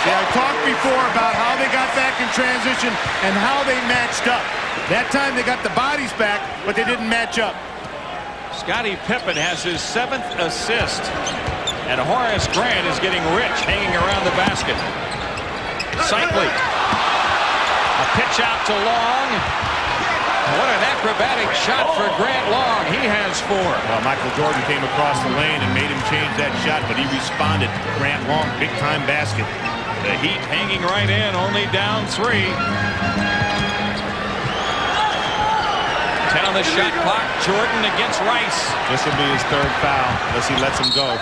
Yeah, I talked before about how they got back in transition and how they matched up. That time they got the bodies back, but they didn't match up. Scottie Pippen has his 7th assist, and Horace Grant is getting rich hanging around the basket. Cycli. A pitch out to Long. What an acrobatic shot for Grant Long. He has 4. Well, Michael Jordan came across the lane and made him change that shot, but he responded. Grant Long, big-time basket. The Heat hanging right in, only down 3. 10 on the shot clock. Jordan against Rice. This will be his 3rd foul unless he lets him go.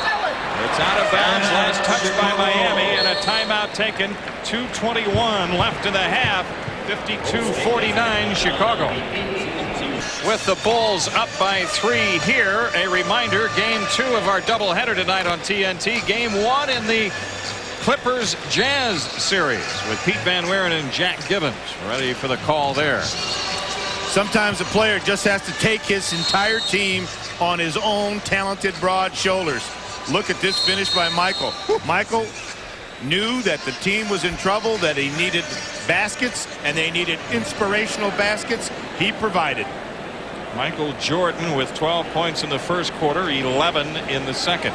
It's out of bounds. Last touch by Miami, and a timeout taken. 2:21 left in the half. 52-49 Chicago. With the Bulls up by 3 here, a reminder, Game 2 of our doubleheader tonight on TNT. Game 1 in the Clippers Jazz series with Pete Van Wieren and Jack Gibbons ready for the call there. Sometimes a player just has to take his entire team on his own talented broad shoulders. Look at this finish by Michael. Michael knew that the team was in trouble, that he needed baskets, and they needed inspirational baskets. He provided. Michael Jordan with 12 points in the first quarter, 11 in the second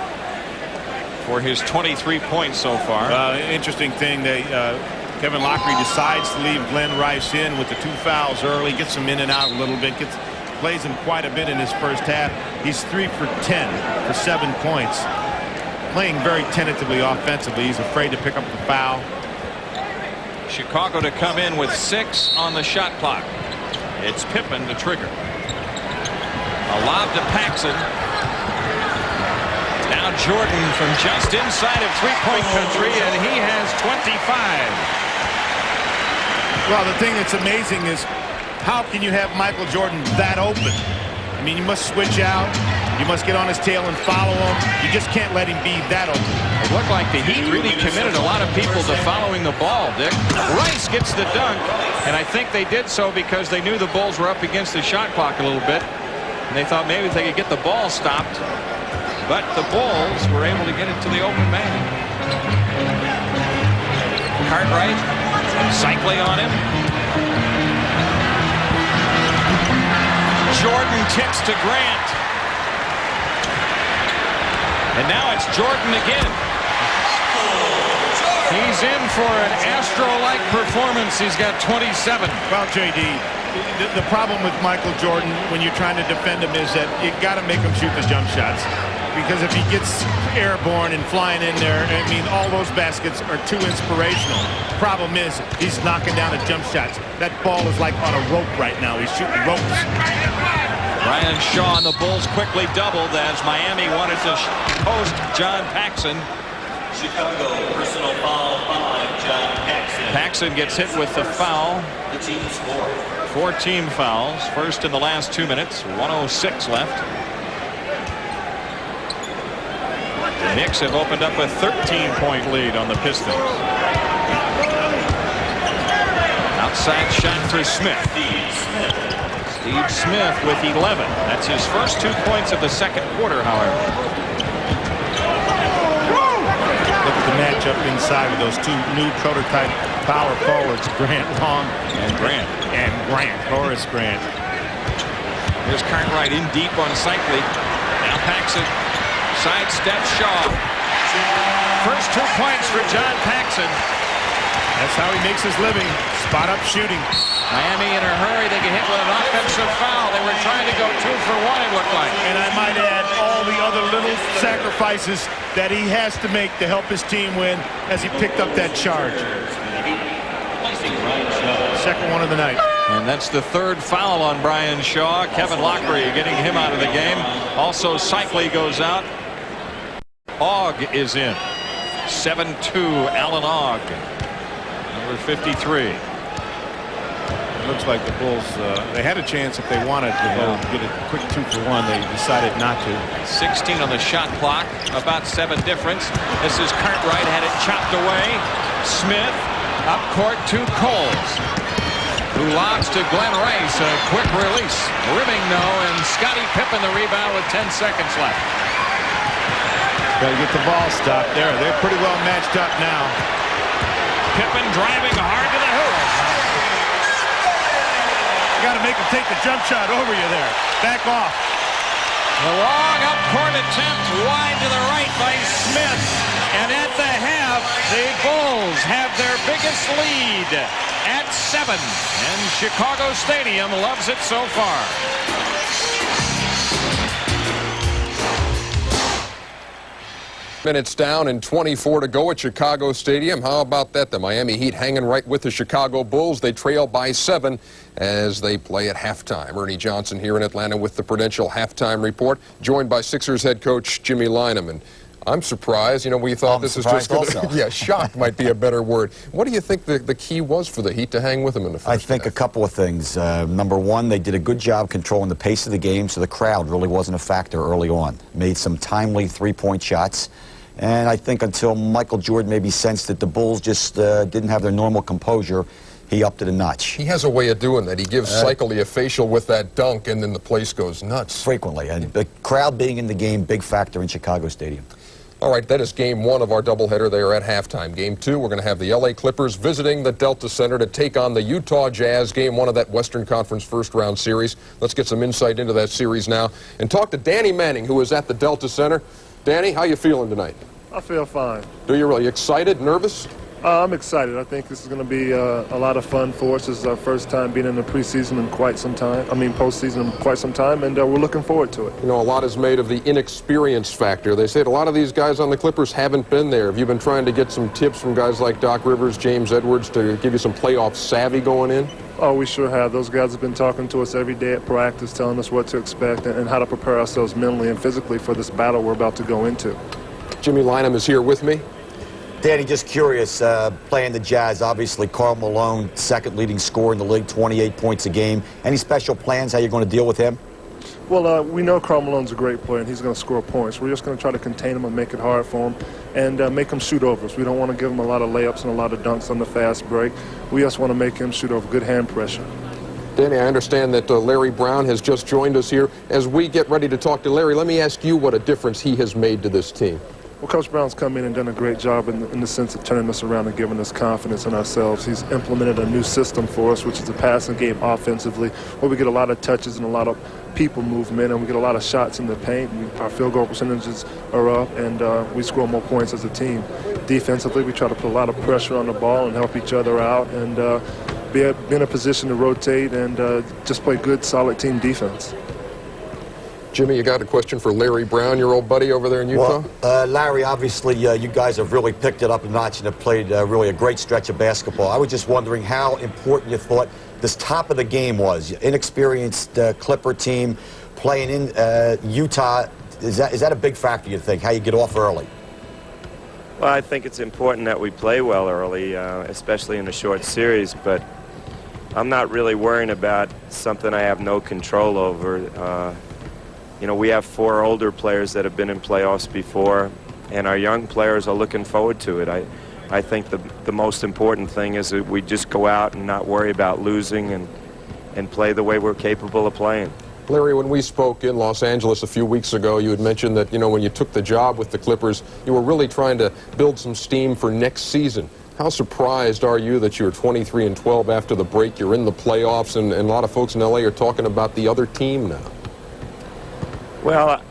for his 23 points so far. Interesting thing, Kevin Lockery decides to leave Glenn Rice in with the 2 fouls early, gets him in and out a little bit, plays him quite a bit in his first half. He's 3 for 10 for 7 points. Playing very tentatively offensively. He's afraid to pick up the foul. Chicago to come in with 6 on the shot clock. It's Pippen to trigger. A lob to Paxson. Now Jordan from just inside of three-point country, and he has 25. Well, the thing that's amazing is how can you have Michael Jordan that open? I mean, you must switch out. You must get on his tail and follow him. You just can't let him be that open. It looked like the Heat really committed a lot of people to following the ball, Dick. Rice gets the dunk, and I think they did so because they knew the Bulls were up against the shot clock a little bit. And they thought maybe they could get the ball stopped. But the Bulls were able to get it to the open man. Cartwright, Cycli on him. Jordan tips to Grant. And now it's Jordan again. He's in for an Astro-like performance. He's got 27. Well, J.D., the problem with Michael Jordan when you're trying to defend him is that you got to make him shoot the jump shots. Because if he gets airborne and flying in there, I mean, all those baskets are too inspirational. Problem is, he's knocking down the jump shots. That ball is like on a rope right now. He's shooting ropes. Ryan Shaw and the Bulls quickly doubled as Miami wanted to post John Paxson. Chicago personal foul 5, John Paxson. Paxson gets hit with the foul. The team's 4. 4 team fouls. First in the last 2 minutes. 1:06 left. The Knicks have opened up a 13-point lead on the Pistons. Outside shot for Smith. Steve Smith with 11. That's his first 2 points of the second quarter, however. Look at the matchup inside with those 2 new prototype power forwards, Grant Long and Grant. Horace Grant. Here's Cartwright in deep on Cycli. Now Paxson sidesteps Shaw. First 2 points for John Paxson. That's how he makes his living. Spot up shooting. Miami in a hurry. They get hit with an offensive foul. They were trying to go 2 for 1, it looked like. And I might add all the other little sacrifices that he has to make to help his team win as he picked up that charge. Second one of the night. And that's the 3rd foul on Brian Shaw. Kevin Lockery getting him out of the game. Also, Cycli goes out. Ogg is in. 7-2, Alan Ogg. Number 53. It looks like the Bulls, they had a chance if they wanted to go get a quick 2 for 1. They decided not to. 16 on the shot clock, about 7 difference. This is Cartwright, had it chopped away. Smith, up court to Coles, who lobs to Glenn Rice. A quick release. Rimming, though, and Scottie Pippen the rebound with 10 seconds left. Got to get the ball stopped there. They're pretty well matched up now. Pippen driving hard to the hoop. You got to make him take the jump shot over you there. Back off. The long up-court attempt wide to the right by Smith. And at the half, the Bulls have their biggest lead at 7. And Chicago Stadium loves it so far. Minutes down and 24 to go at Chicago Stadium. How about that? The Miami Heat hanging right with the Chicago Bulls. They trail by 7 as they play at halftime. Ernie Johnson here in Atlanta with the Prudential Halftime Report, joined by Sixers head coach Jimmy Lynam. And I'm surprised. You know, we thought this is just going to... Yeah, shocked might be a better word. What do you think the key was for the Heat to hang with them in the first I think half? a couple of things. Number one, they did a good job controlling the pace of the game, so the crowd really wasn't a factor early on. Made some timely three-point shots. And I think until Michael Jordan maybe sensed that the Bulls just didn't have their normal composure, he upped it a notch. He has a way of doing that. He gives Cycli a facial with that dunk, and then the place goes nuts. Frequently. And the crowd being in the game, big factor in Chicago Stadium. All right, that is game 1 of our doubleheader. They are at halftime. Game 2, we're going to have the L.A. Clippers visiting the Delta Center to take on the Utah Jazz, game 1 of that Western Conference first-round series. Let's get some insight into that series now and talk to Danny Manning, who is at the Delta Center. Danny, how you feeling tonight? I feel fine. Do you really? Excited? Nervous? I'm excited. I think this is going to be a lot of fun for us. This is our first time being in the preseason in quite some time. I mean, postseason in quite some time, and we're looking forward to it. You know, a lot is made of the inexperience factor. They said a lot of these guys on the Clippers haven't been there. Have you been trying to get some tips from guys like Doc Rivers, James Edwards, to give you some playoff savvy going in? Oh, we sure have. Those guys have been talking to us every day at practice, telling us what to expect and how to prepare ourselves mentally and physically for this battle we're about to go into. Jimmy Lynam is here with me. Danny, just curious, playing the Jazz, obviously Karl Malone, second leading scorer in the league, 28 points a game. Any special plans how you're going to deal with him? Well, we know Karl Malone's a great player, and he's going to score points. We're just going to try to contain him and make it hard for him and make him shoot overs. We don't want to give him a lot of layups and a lot of dunks on the fast break. We just want to make him shoot over good hand pressure. Danny, I understand that Larry Brown has just joined us here. As we get ready to talk to Larry, let me ask you what a difference he has made to this team. Well, Coach Brown's come in and done a great job in the sense of turning us around and giving us confidence in ourselves. He's implemented a new system for us, which is a passing game offensively, where we get a lot of touches and a lot of people movement, and we get a lot of shots in the paint. Our field goal percentages are up, and we score more points as a team. Defensively, we try to put a lot of pressure on the ball and help each other out and be in a position to rotate and just play good, solid team defense. Jimmy, you got a question for Larry Brown, your old buddy over there in Utah? Well, Larry, obviously you guys have really picked it up a notch and have played really a great stretch of basketball. I was just wondering how important you thought this top of the game was. Inexperienced Clipper team playing in Utah. Is that a big factor, you think, how you get off early? Well, I think it's important that we play well early, especially in a short series, but I'm not really worrying about something I have no control over. You know, we have 4 older players that have been in playoffs before, and our young players are looking forward to it. I think the most important thing is that we just go out and not worry about losing and play the way we're capable of playing. Larry, when we spoke in Los Angeles a few weeks ago, you had mentioned that, you know, when you took the job with the Clippers, you were really trying to build some steam for next season. How surprised are you that you're 23-12 after the break? You're in the playoffs, and a lot of folks in L.A. are talking about the other team now. Well,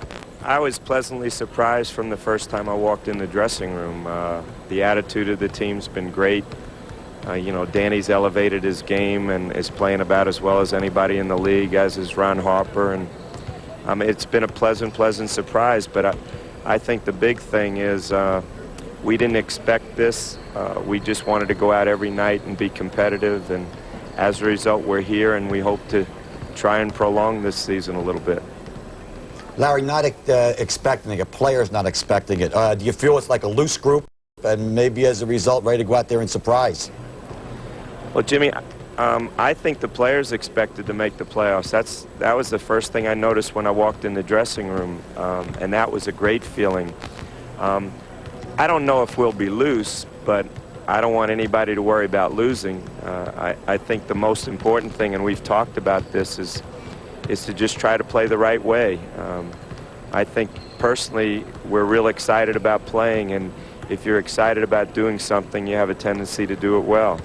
I was pleasantly surprised from the first time I walked in the dressing room. The attitude of the team's been great. You know, Danny's elevated his game and is playing about as well as anybody in the league, as is Ron Harper. And it's been a pleasant surprise. But I think the big thing is we didn't expect this. We just wanted to go out every night and be competitive. And as a result, we're here, and we hope to try and prolong this season a little bit. Larry, not expecting it, players not expecting it. Do you feel it's like a loose group, and maybe as a result, ready to go out there and surprise? Well, Jimmy, I think the players expected to make the playoffs. That was the first thing I noticed when I walked in the dressing room, and that was a great feeling. I don't know if we'll be loose, but I don't want anybody to worry about losing. I think the most important thing, and we've talked about this, is to just try to play the right way. I think personally we're real excited about playing, and if you're excited about doing something, you have a tendency to do it well.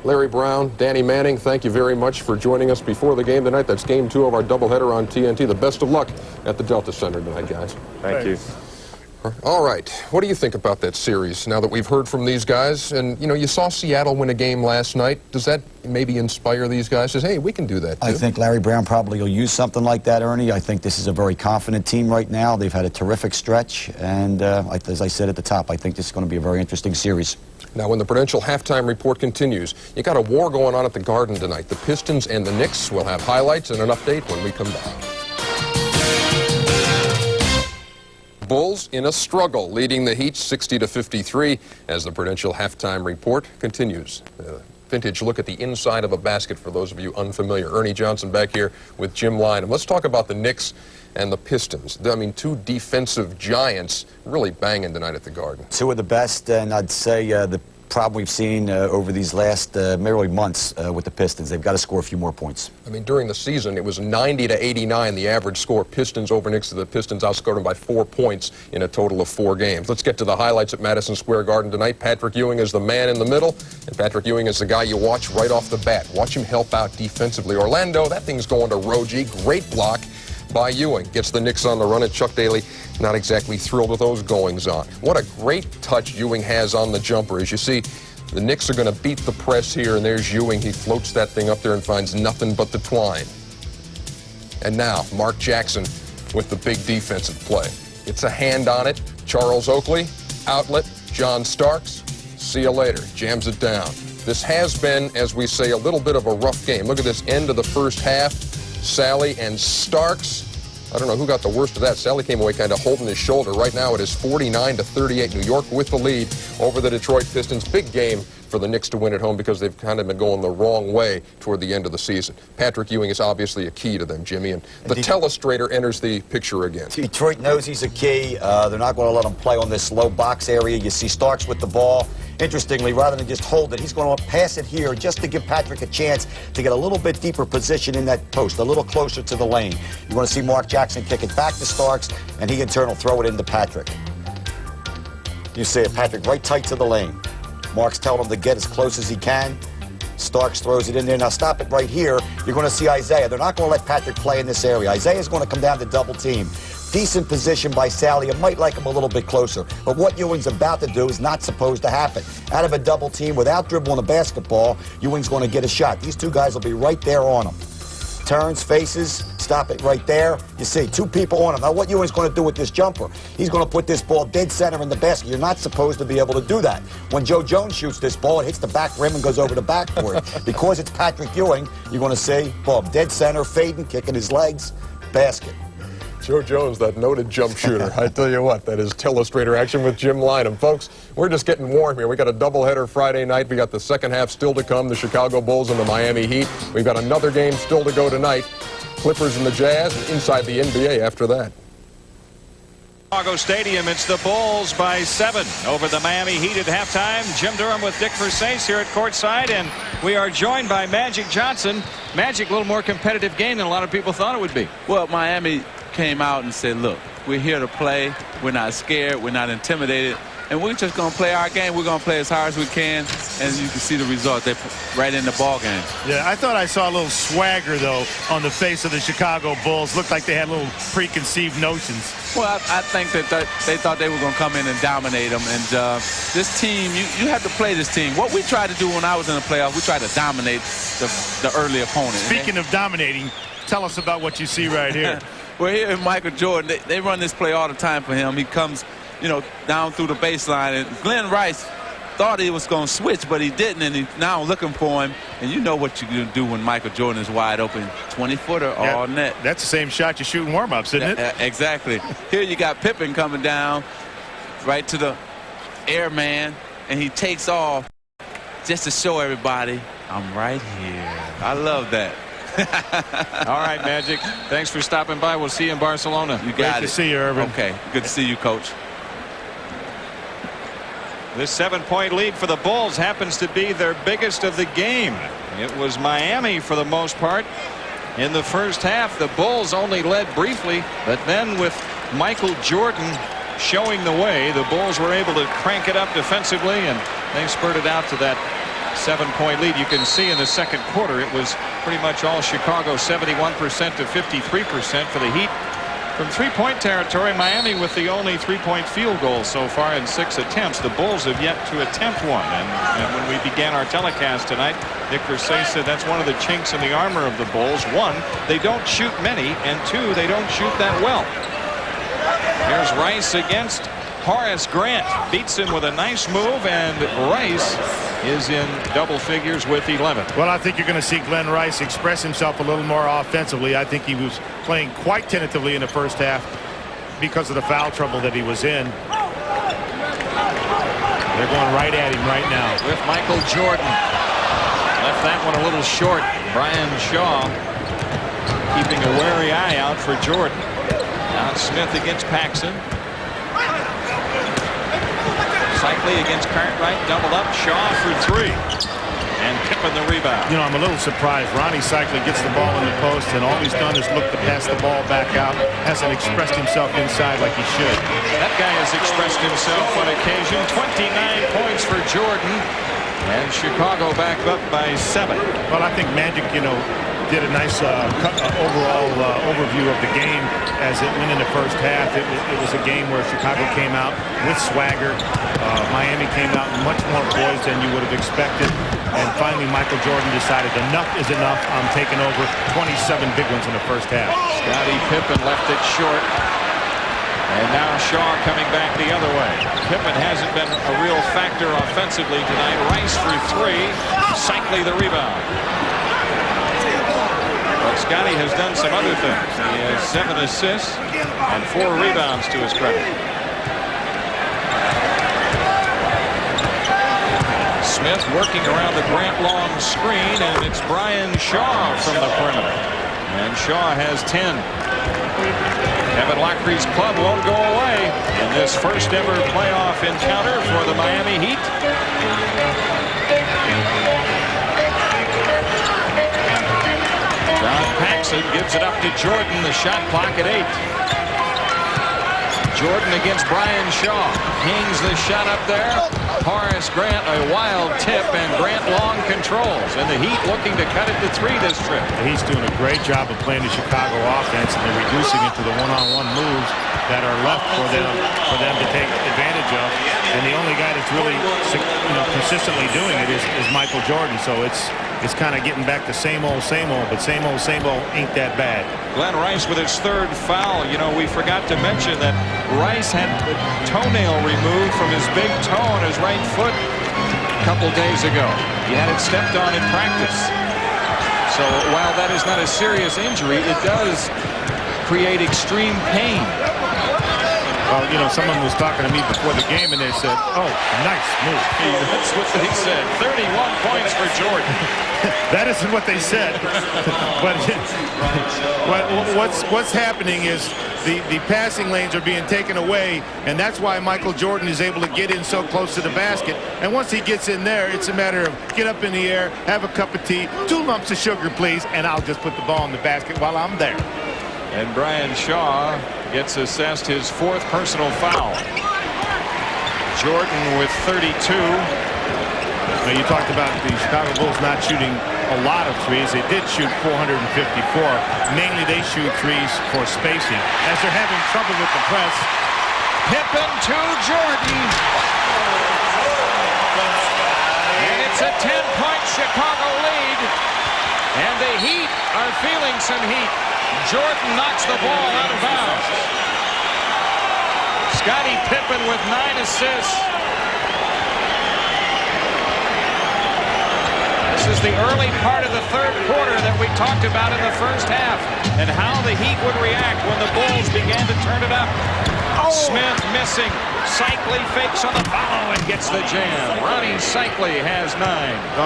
Larry Brown, Danny Manning, thank you very much for joining us before the game tonight. That's Game 2 of our doubleheader on TNT. The best of luck at the Delta Center tonight, guys. Thank you. All right. What do you think about that series now that we've heard from these guys? And, you know, you saw Seattle win a game last night. Does that maybe inspire these guys? Says, hey, we can do that, too. I think Larry Brown probably will use something like that, Ernie. I think this is a very confident team right now. They've had a terrific stretch. And as I said at the top, I think this is going to be a very interesting series. Now, when the Prudential halftime report continues, you got a war going on at the Garden tonight. The Pistons and the Knicks will have highlights and an update when we come back. Bulls in a struggle, leading the Heat 60-53 as the Prudential halftime report continues. Vintage look at the inside of a basket for those of you unfamiliar. Ernie Johnson back here with Jim Lynam. Let's talk about the Knicks and the Pistons. I mean, two defensive giants really banging tonight at the Garden. Two of the best, and I'd say the problem we've seen over these last merely months with the Pistons. They've got to score a few more points. I mean, during the season, it was 90-89, the average score. Pistons over Knicks. The Pistons outscored them by 4 points in a total of 4 games. Let's get to the highlights at Madison Square Garden tonight. Patrick Ewing is the man in the middle, and Patrick Ewing is the guy you watch right off the bat. Watch him help out defensively. Orlando, that thing's going to Rogie. Great block by Ewing. Gets the Knicks on the run, and Chuck Daly not exactly thrilled with those goings-on. What a great touch Ewing has on the jumper. As you see, the Knicks are going to beat the press here, and there's Ewing. He floats that thing up there and finds nothing but the twine. And now, Mark Jackson with the big defensive play. It's a hand on it. Charles Oakley, outlet, John Starks, see you later. Jams it down. This has been, as we say, a little bit of a rough game. Look at this end of the first half. Sally and Starks. I don't know who got the worst of that. Sally came away kind of holding his shoulder. Right now it is 49-38. New York with the lead over the Detroit Pistons. Big game for the Knicks to win at home because they've kind of been going the wrong way toward the end of the season. Patrick Ewing is obviously a key to them, Jimmy, and the telestrator enters the picture again. Detroit knows he's a key. They're not going to let him play on this low box area. You see Starks with the ball. Interestingly, rather than just hold it, he's going to pass it here just to give Patrick a chance to get a little bit deeper position in that post, a little closer to the lane. You're going to see Mark Jackson kick it back to Starks, and he in turn will throw it into Patrick. You see it, Patrick right tight to the lane. Mark's telling him to get as close as he can. Starks throws it in there. Now stop it right here. You're going to see Isaiah. They're not going to let Patrick play in this area. Isaiah's going to come down to double team. Decent position by Sally. You might like him a little bit closer. But what Ewing's about to do is not supposed to happen. Out of a double team, without dribbling a basketball, Ewing's going to get a shot. These two guys will be right there on him. Turns, faces, stop it right there. You see, 2 people on him. Now, what Ewing's going to do with this jumper, he's going to put this ball dead center in the basket. You're not supposed to be able to do that. When Joe Jones shoots this ball, it hits the back rim and goes over the backboard. Because it's Patrick Ewing, you're going to see, boom, dead center, fading, kicking his legs, basket. Joe Jones, that noted jump shooter. I tell you what, that is telestrator action with Jim Lynam. Folks, we're just getting warm here. We got a doubleheader Friday night. We got the second half still to come, the Chicago Bulls and the Miami Heat. We've got another game still to go tonight. Clippers and the Jazz, and inside the NBA after that. Chicago Stadium, it's the Bulls by 7 over the Miami Heat at halftime. Jim Durham with Dick Versace here at courtside, and we are joined by Magic Johnson. Magic, a little more competitive game than a lot of people thought it would be. Well, Miami came out and said, look, we're here to play. We're not scared. We're not intimidated. and we're just going to play our game. We're going to play as hard as we can, and you can see the result. They're right in the ball game. Yeah, I thought I saw a little swagger, though, on the face of the Chicago Bulls. Looked like they had little preconceived notions. Well, I think that they thought they were going to come in and dominate them. And this team, you have to play this team. What we tried to do when I was in the playoffs, we tried to dominate the early opponent. Speaking of dominating, tell us about what you see right here. Well, here in Michael Jordan, they run this play all the time for him. He comes, down through the baseline. And Glenn Rice thought he was going to switch, but he didn't. And he's now looking for him. And you know what you're going to do when Michael Jordan is wide open. 20-footer all net. That's the same shot you shoot in warm-ups, isn't it? Exactly. Here you got Pippen coming down right to the airman, and he takes off just to show everybody, I'm right here. I love that. All right, Magic. Thanks for stopping by. We'll see you in Barcelona. You got Great it. to see you, Irvin. Okay. Good to see you, Coach. This 7-point lead for the Bulls happens to be their biggest of the game. It was Miami for the most part. In the first half, the Bulls only led briefly, but then with Michael Jordan showing the way, the Bulls were able to crank it up defensively, and they spurted out to that 7-point lead. You can see in the second quarter it was pretty much all Chicago, 71% to 53% for the Heat. From three-point territory, Miami with the only three-point field goal so far in 6 attempts. The Bulls have yet to attempt one. And when we began our telecast tonight, Nick Versace said that's one of the chinks in the armor of the Bulls. One, they don't shoot many, and two, they don't shoot that well. Here's Rice against Horace Grant. Beats him with a nice move, and Rice is in double figures with 11. Well, I think you're going to see Glenn Rice express himself a little more offensively. I think he was playing quite tentatively in the first half because of the foul trouble that he was in. They're going right at him right now. With Michael Jordan. Left that one a little short. Brian Shaw keeping a wary eye out for Jordan. Now Smith against Paxson. Cycli against Cartwright, doubled up. Shaw for three. And Pippen the rebound. You know, I'm a little surprised. Ronnie Cycli gets the ball in the post, and all he's done is look to pass the ball back out. Hasn't expressed himself inside like he should. That guy has expressed himself on occasion. 29 points for Jordan. And Chicago back up by 7. Well, I think Magic, did a nice overall overview of the game as it went in the first half. It was a game where Chicago came out with swagger. Miami came out much more poised than you would have expected. And finally, Michael Jordan decided enough is enough. I'm taking over. 27 big ones in the first half. Scottie Pippen left it short. And now Shaw coming back the other way. Pippen hasn't been a real factor offensively tonight. Rice for three. Cycli the rebound. But Scottie has done some other things. He has 7 assists and 4 rebounds to his credit. Smith working around the Grant Long screen, and it's Brian Shaw from the perimeter. And Shaw has 10. Kevin Lockree's club won't go away in this first ever playoff encounter for the Miami Heat. John Paxson gives it up to Jordan. The shot clock at 8. Jordan against Brian Shaw. Hangs the shot up there. Horace Grant, a wild tip, and Grant Long controls. And the Heat looking to cut it to 3 this trip. He's doing a great job of playing the Chicago offense, and they're reducing it to the one-on-one moves that are left for them to take advantage of. And the only guy that's really consistently doing it is Michael Jordan. So it's kind of getting back to same old, but same old ain't that bad. Glenn Rice with his 3rd foul. We forgot to mention that Rice had the toenail removed from his big toe on his right foot a couple days ago. He had it stepped on in practice. So while that is not a serious injury, it does create extreme pain. Well, someone was talking to me before the game, and they said, oh, nice move. That's what they said. 31 points for Jordan. That isn't what they said. But what's happening is the passing lanes are being taken away, and that's why Michael Jordan is able to get in so close to the basket. And once he gets in there, it's a matter of get up in the air, have a cup of tea, 2 lumps of sugar, please, and I'll just put the ball in the basket while I'm there. And Brian Shaw gets assessed his 4th personal foul. Jordan with 32. Now, you talked about the Chicago Bulls not shooting a lot of threes. They did shoot 454. Mainly they shoot threes for spacing. As they're having trouble with the press. Pippen to Jordan. And it's a 10-point Chicago lead. And the Heat are feeling some heat. Jordan knocks the ball out of bounds. Scottie Pippen with 9 assists. This is the early part of the third quarter that we talked about in the first half and how the Heat would react when the Bulls began to turn it up. Smith missing. Cycli fakes on the follow and gets the jam. Ronnie Cycli has 9.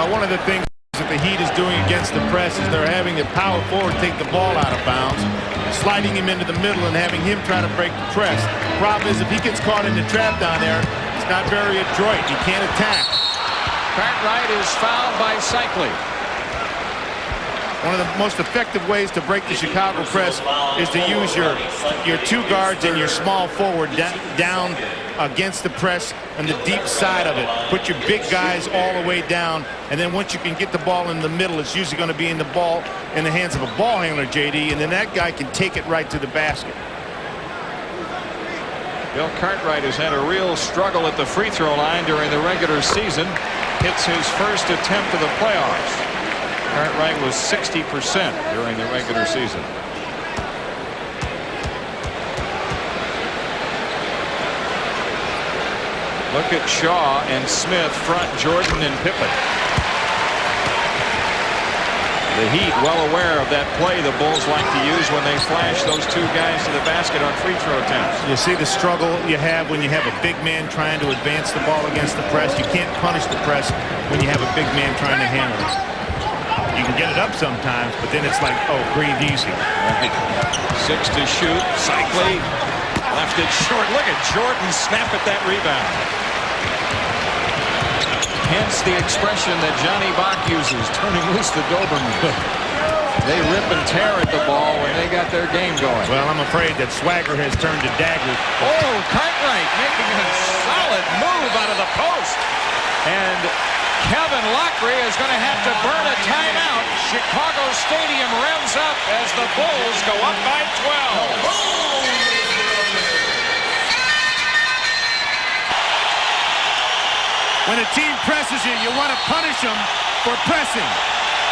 One of the things that the Heat is doing against the press is they're having their power forward take the ball out of bounds, sliding him into the middle and having him try to break the press. The problem is if he gets caught in the trap down there, it's not very adroit. He can't attack. Cartwright is fouled by Cycli. One of the most effective ways to break the Chicago press is to use your 2 guards and your small forward down against the press on the deep side of it. Put your big guys all the way down, and then once you can get the ball in the middle, it's usually going to be in the hands of a ball handler, JD, and then that guy can take it right to the basket. Bill Cartwright has had a real struggle at the free throw line during the regular season. Hits his first attempt of the playoffs. Cartwright was 60% during the regular season. Look at Shaw and Smith front Jordan and Pippen. The Heat well aware of that play the Bulls like to use when they flash those 2 guys to the basket on free throw attempts. You see the struggle you have when you have a big man trying to advance the ball against the press. You can't punish the press when you have a big man trying to handle it. You can get it up sometimes, but then it's like, oh, breathe easy. Right. 6 to shoot. Cycli left it short. Look at Jordan snap at that rebound. Hence the expression that Johnny Bach uses, turning loose the Doberman. They rip and tear at the ball when they got their game going. Well, I'm afraid that Swagger has turned to dagger. Oh, Cartwright making a solid move out of the post. And Kevin Lockery is going to have to burn a timeout. Chicago Stadium revs up as the Bulls go up by 12. When a team presses you, you want to punish them for pressing.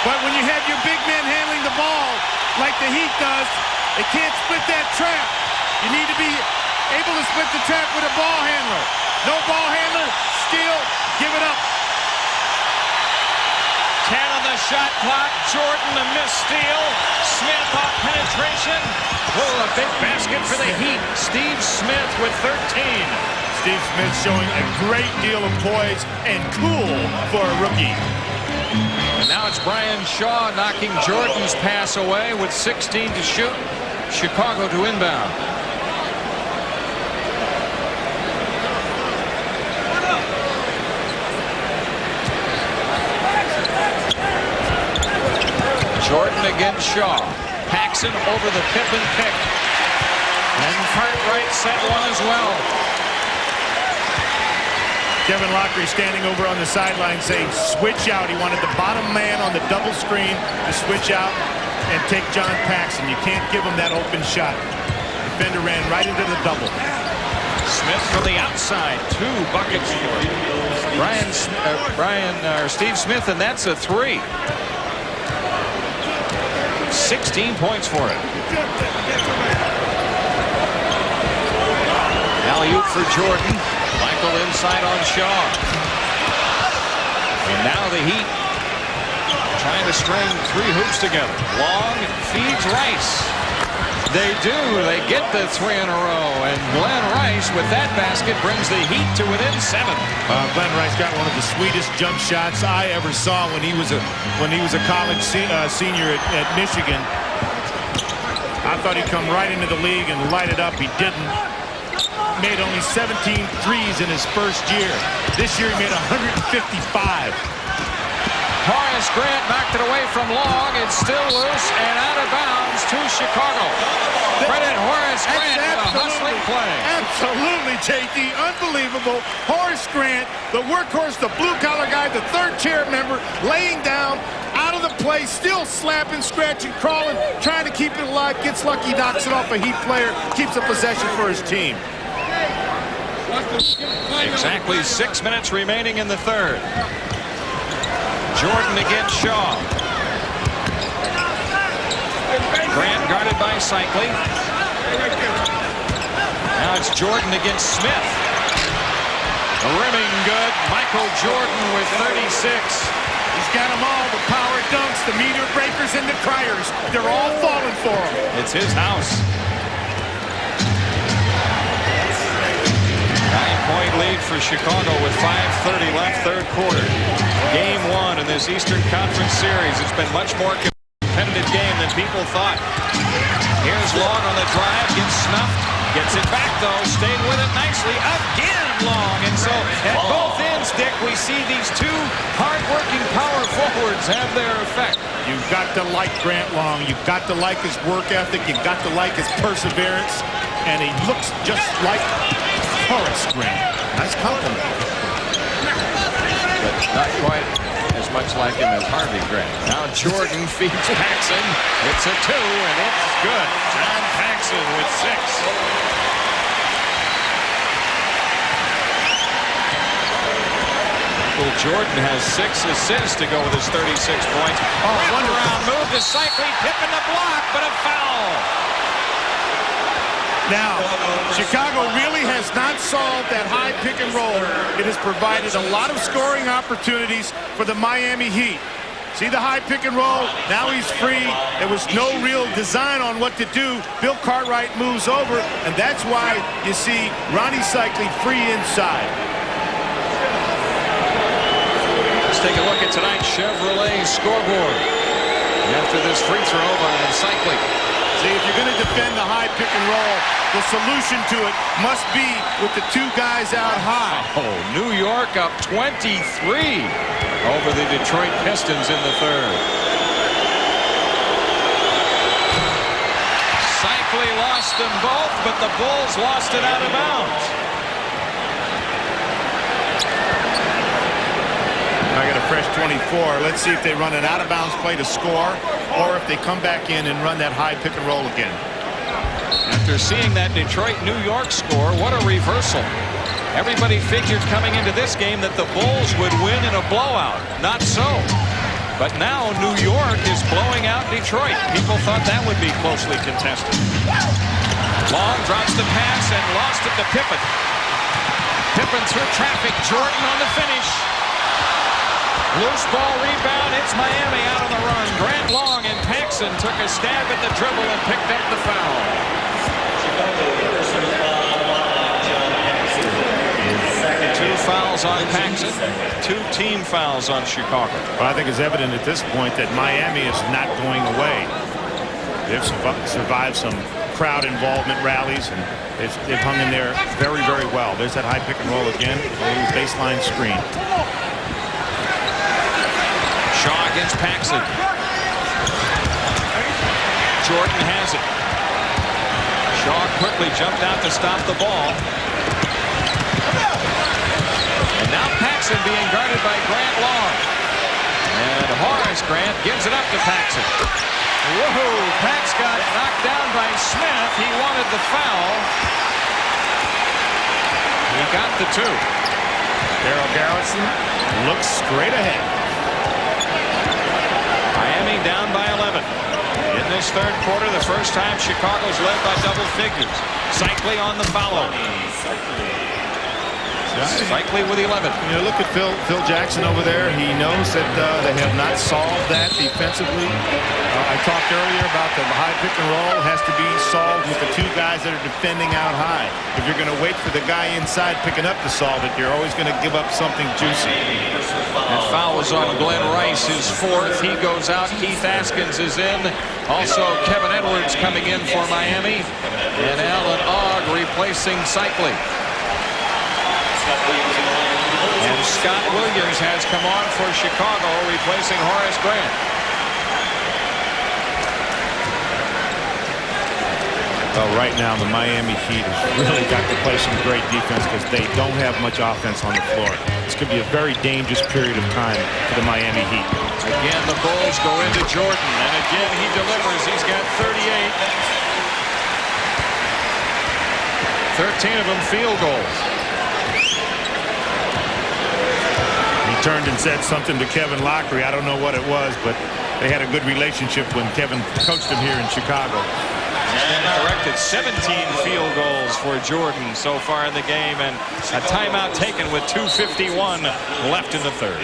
But when you have your big man handling the ball like the Heat does, they can't split that trap. You need to be able to split the trap with a ball handler. No ball handler, steal, give it up. 10 on the shot clock. Jordan a missed steal. Smith off penetration. Oh, a big basket for the Heat. Steve Smith with 13. Steve Smith showing a great deal of poise and cool for a rookie. And now it's Brian Shaw knocking Jordan's pass away with 16 to shoot. Chicago to inbound. Jordan against Shaw. Paxson over the Pippen pick. And Cartwright set one as well. Kevin Lockery standing over on the sideline saying switch out. He wanted the bottom man on the double screen to switch out and take John Paxson. You can't give him that open shot. Defender ran right into the double. Smith from the outside. 2 buckets for Steve Smith, and that's a 3. 16 points for him. Alley-oop for Jordan. Michael inside on Shaw. And now the Heat trying to string 3 hoops together. Long feeds Rice. They do. They get the 3 in a row. And Glenn Rice with that basket brings the Heat to within 7. Glenn Rice got one of the sweetest jump shots I ever saw when he was a college senior at Michigan. I thought he'd come right into the league and light it up. He didn't. Made only 17 threes in his first year. This year he made 155. Horace Grant knocked it away from Long. It's still loose and out of bounds to Chicago. Credit Horace Grant with a hustling play. Absolutely, JD. Unbelievable. Horace Grant, the workhorse, the blue-collar guy, the third chair member, laying down, out of the play, still slapping, scratching, crawling, trying to keep it alive. Gets lucky, knocks it off a Heat player, keeps a possession for his team. Exactly 6 minutes remaining in the third. Jordan against Shaw. Grant guarded by Cycli. Now it's Jordan against Smith. Rimming good. Michael Jordan with 36. He's got them all, the power dunks, the meter breakers, and the criers. They're all falling for him. It's his house. 9-point lead for Chicago with 5:30 left, third quarter. Game 1 in this Eastern Conference series. It's been much more competitive game than people thought. Here's Long on the drive, gets snuffed, gets it back though, stayed with it nicely, again Long, and so at both ends, Dick, we see these two hard-working power forwards have their effect. You've got to like Grant Long, you've got to like his work ethic, you've got to like his perseverance, and he looks just like Horace Grant. Nice compliment. But not quite as much like him as Harvey Grant. Now Jordan feeds Paxson. It's a 2, and it's good. John Paxson with 6. Michael Jordan has 6 assists to go with his 36 points. Oh, one round move to Cycli, tipping the block, but a foul. Now, Chicago really has not solved that high pick and roll. It has provided a lot of scoring opportunities for the Miami Heat. See the high pick and roll? Now he's free. There was no real design on what to do. Bill Cartwright moves over, and that's why you see Ronnie Cycli free inside. Let's take a look at tonight's Chevrolet scoreboard. After this free throw by Cycli. See, if you're going to defend the high pick and roll, the solution to it must be with the two guys out high. Oh, New York up 23 over the Detroit Pistons in the third. Cycli lost them both, but the Bulls lost it out of bounds. I got a fresh 24. Let's see if they run an out-of-bounds play to score, or if they come back in and run that high pick and roll again. After seeing that Detroit-New York score, what a reversal. Everybody figured coming into this game that the Bulls would win in a blowout. Not so. But now New York is blowing out Detroit. People thought that would be closely contested. Long drops the pass and lost it to Pippen. Pippen through traffic. Jordan on the finish. Loose ball rebound. It's Miami out on the run. Grant Long and Paxson took a stab at the dribble and picked up the foul. 2 fouls on Paxson. 2 team fouls on Chicago. Well, I think it's evident at this point that Miami is not going away. They've survived some crowd involvement rallies, and they've hung in there very, very well. There's that high pick and roll again. A little baseline screen. Shaw against Paxson. Jordan has it. Shaw quickly jumped out to stop the ball. And now Paxson being guarded by Grant Long. And Horace Grant gives it up to Paxson. Whoa, Pax got knocked down by Smith. He wanted the foul. He got the 2. Daryl Garrison looks straight ahead. Miami down by 11. In this third quarter, the first time Chicago's led by double figures. Cycli on the follow. Cycli with 11. You know, look at Phil Jackson over there. He knows that they have not solved that defensively. I talked earlier about the high pick and roll has to be solved with the 2 guys that are defending out high. If you're going to wait for the guy inside picking up to solve it, you're always going to give up something juicy. That foul was on Glenn Rice, his 4th. He goes out. Keith Askins is in. Also, Kevin Edwards coming in for Miami. And Alan Ogg replacing Cycli. And Scott Williams has come on for Chicago, replacing Horace Grant. Well, right now, the Miami Heat has really got to play some great defense because they don't have much offense on the floor. This could be a very dangerous period of time for the Miami Heat. Again, the Bulls go into Jordan, and again he delivers. He's got 38. 13 of them field goals. He turned and said something to Kevin Lockery. I don't know what it was, but they had a good relationship when Kevin coached him here in Chicago. And corrected 17 field goals for Jordan so far in the game, and a timeout taken with 2:51 left in the third.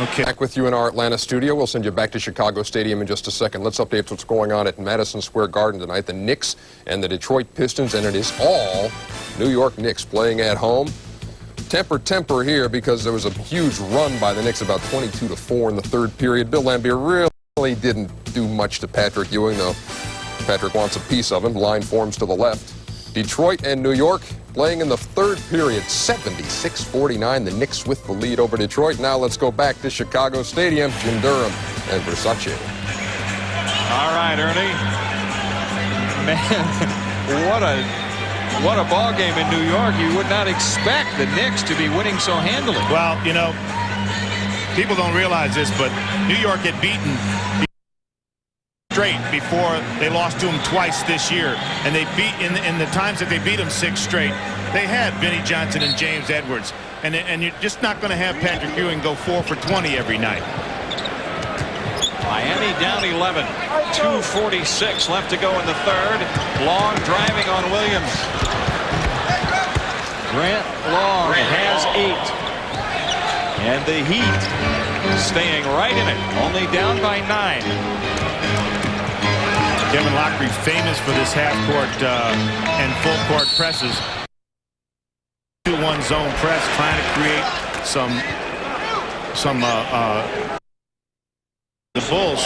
Okay. Back with you in our Atlanta studio. We'll send you back to Chicago Stadium in just a second. Let's update what's going on at Madison Square Garden tonight. The Knicks and the Detroit Pistons, and it is all New York Knicks playing at home. Temper here, because there was a huge run by the Knicks, about 22-4 in the third period. Bill Laimbeer really didn't do much to Patrick Ewing, though Patrick wants a piece of him. Line forms to the left. Detroit and New York playing in the third period, 76-49. The Knicks with the lead over Detroit. Now let's go back to Chicago Stadium. Jim Durham and Versace. All right, Ernie. Man, what a ball game in New York. You would not expect the Knicks to be winning so handily. Well, you know, people don't realize this, but New York had beaten straight before they lost to him twice this year, and they beat in the times that they beat him 6 straight. They had Vinnie Johnson and James Edwards, and you're just not going to have Patrick Ewing go 4 for 20 every night. Miami down 11. 2:46 left to go in the third. Long driving on Williams. Grant Long has 8. And the Heat staying right in it, only down by 9. Kevin Lockery famous for this half-court and full-court presses. 2-1 zone press, trying to create the Bulls.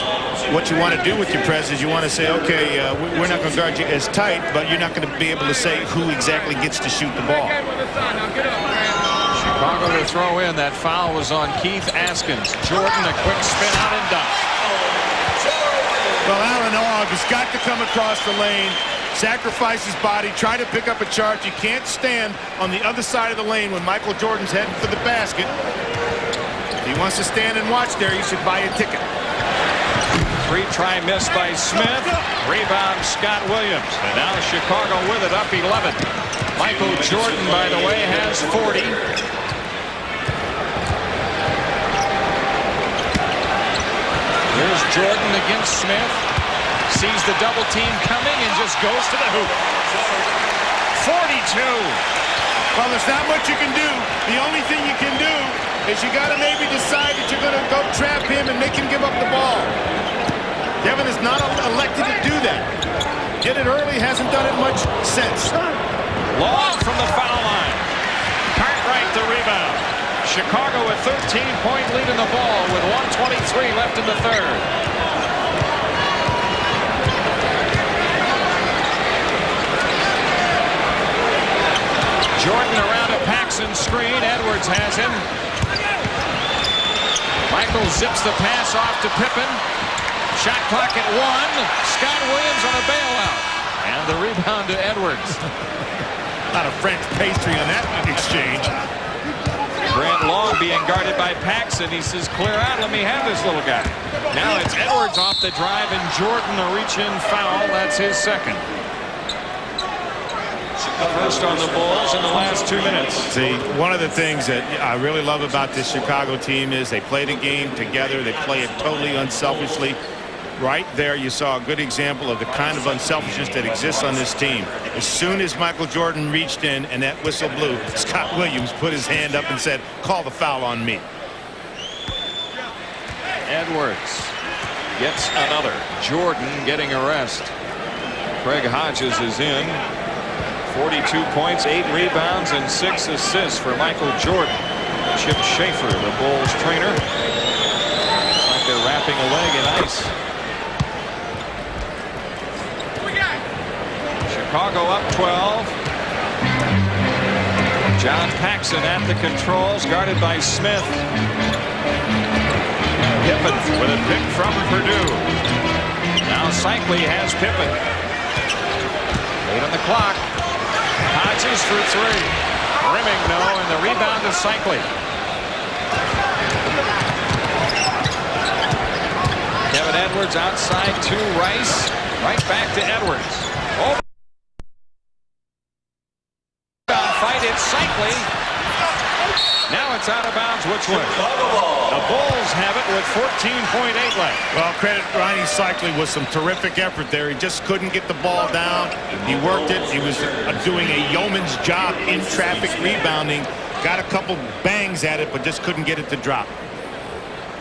What you want to do with your press is you want to say, okay, we're not going to guard you as tight, but you're not going to be able to say who exactly gets to shoot the ball. Chicago to throw in. That foul was on Keith Askins. Jordan, a quick spin out and dunk. Well, Aaron Ogg has got to come across the lane, sacrifice his body, try to pick up a charge. You can't stand on the other side of the lane when Michael Jordan's heading for the basket. If he wants to stand and watch there, he should buy a ticket. 3-try miss by Smith. Rebound Scott Williams. And now Chicago with it, up 11. Michael Jordan, by the way, has 40. Here's Jordan against Smith. Sees the double team coming and just goes to the hoop. 42. Well, there's not much you can do. The only thing you can do is you got to maybe decide that you're going to go trap him and make him give up the ball. Kevin is not elected to do that. Did it early, hasn't done it much since. Long from the foul line. Cartwright the rebound. Chicago a 13-point lead in the ball with 1:23 left in the third. Jordan around a Paxson screen. Edwards has him. Michael zips the pass off to Pippen. Shot clock at 1. Scott Williams on a bailout. And the rebound to Edwards. Not a French pastry on that exchange. Grant Long being guarded by Paxson. He says, clear out, let me have this little guy. Now it's Edwards off the drive, and Jordan a reach-in foul. That's his second. First on the Bulls in the last 2 minutes. See, one of the things that I really love about this Chicago team is they play the game together. They play it totally unselfishly. Right there, you saw a good example of the kind of unselfishness that exists on this team. As soon as Michael Jordan reached in and that whistle blew, Scott Williams put his hand up and said, call the foul on me. Edwards gets another. Jordan getting a rest. Craig Hodges is in. 42 points, 8 rebounds, and 6 assists for Michael Jordan. Chip Schaefer, the Bulls trainer. Looks like they're wrapping a leg in ice. Chicago up 12. John Paxson at the controls, guarded by Smith. Pippen with a pick from Purdue. Now Cycli has Pippen. 8 on the clock. Hodges for 3. Rimming, no, and the rebound to Cycli. Kevin Edwards outside to Rice. Right back to Edwards. Oh. Fight, it's Cycli. Now it's out of bounds. Which way? The Bulls have it with 14.8 left. Well, credit Rony Cycli with some terrific effort there. He just couldn't get the ball down. He worked it. He was doing a yeoman's job in traffic rebounding. Got a couple bangs at it, but just couldn't get it to drop.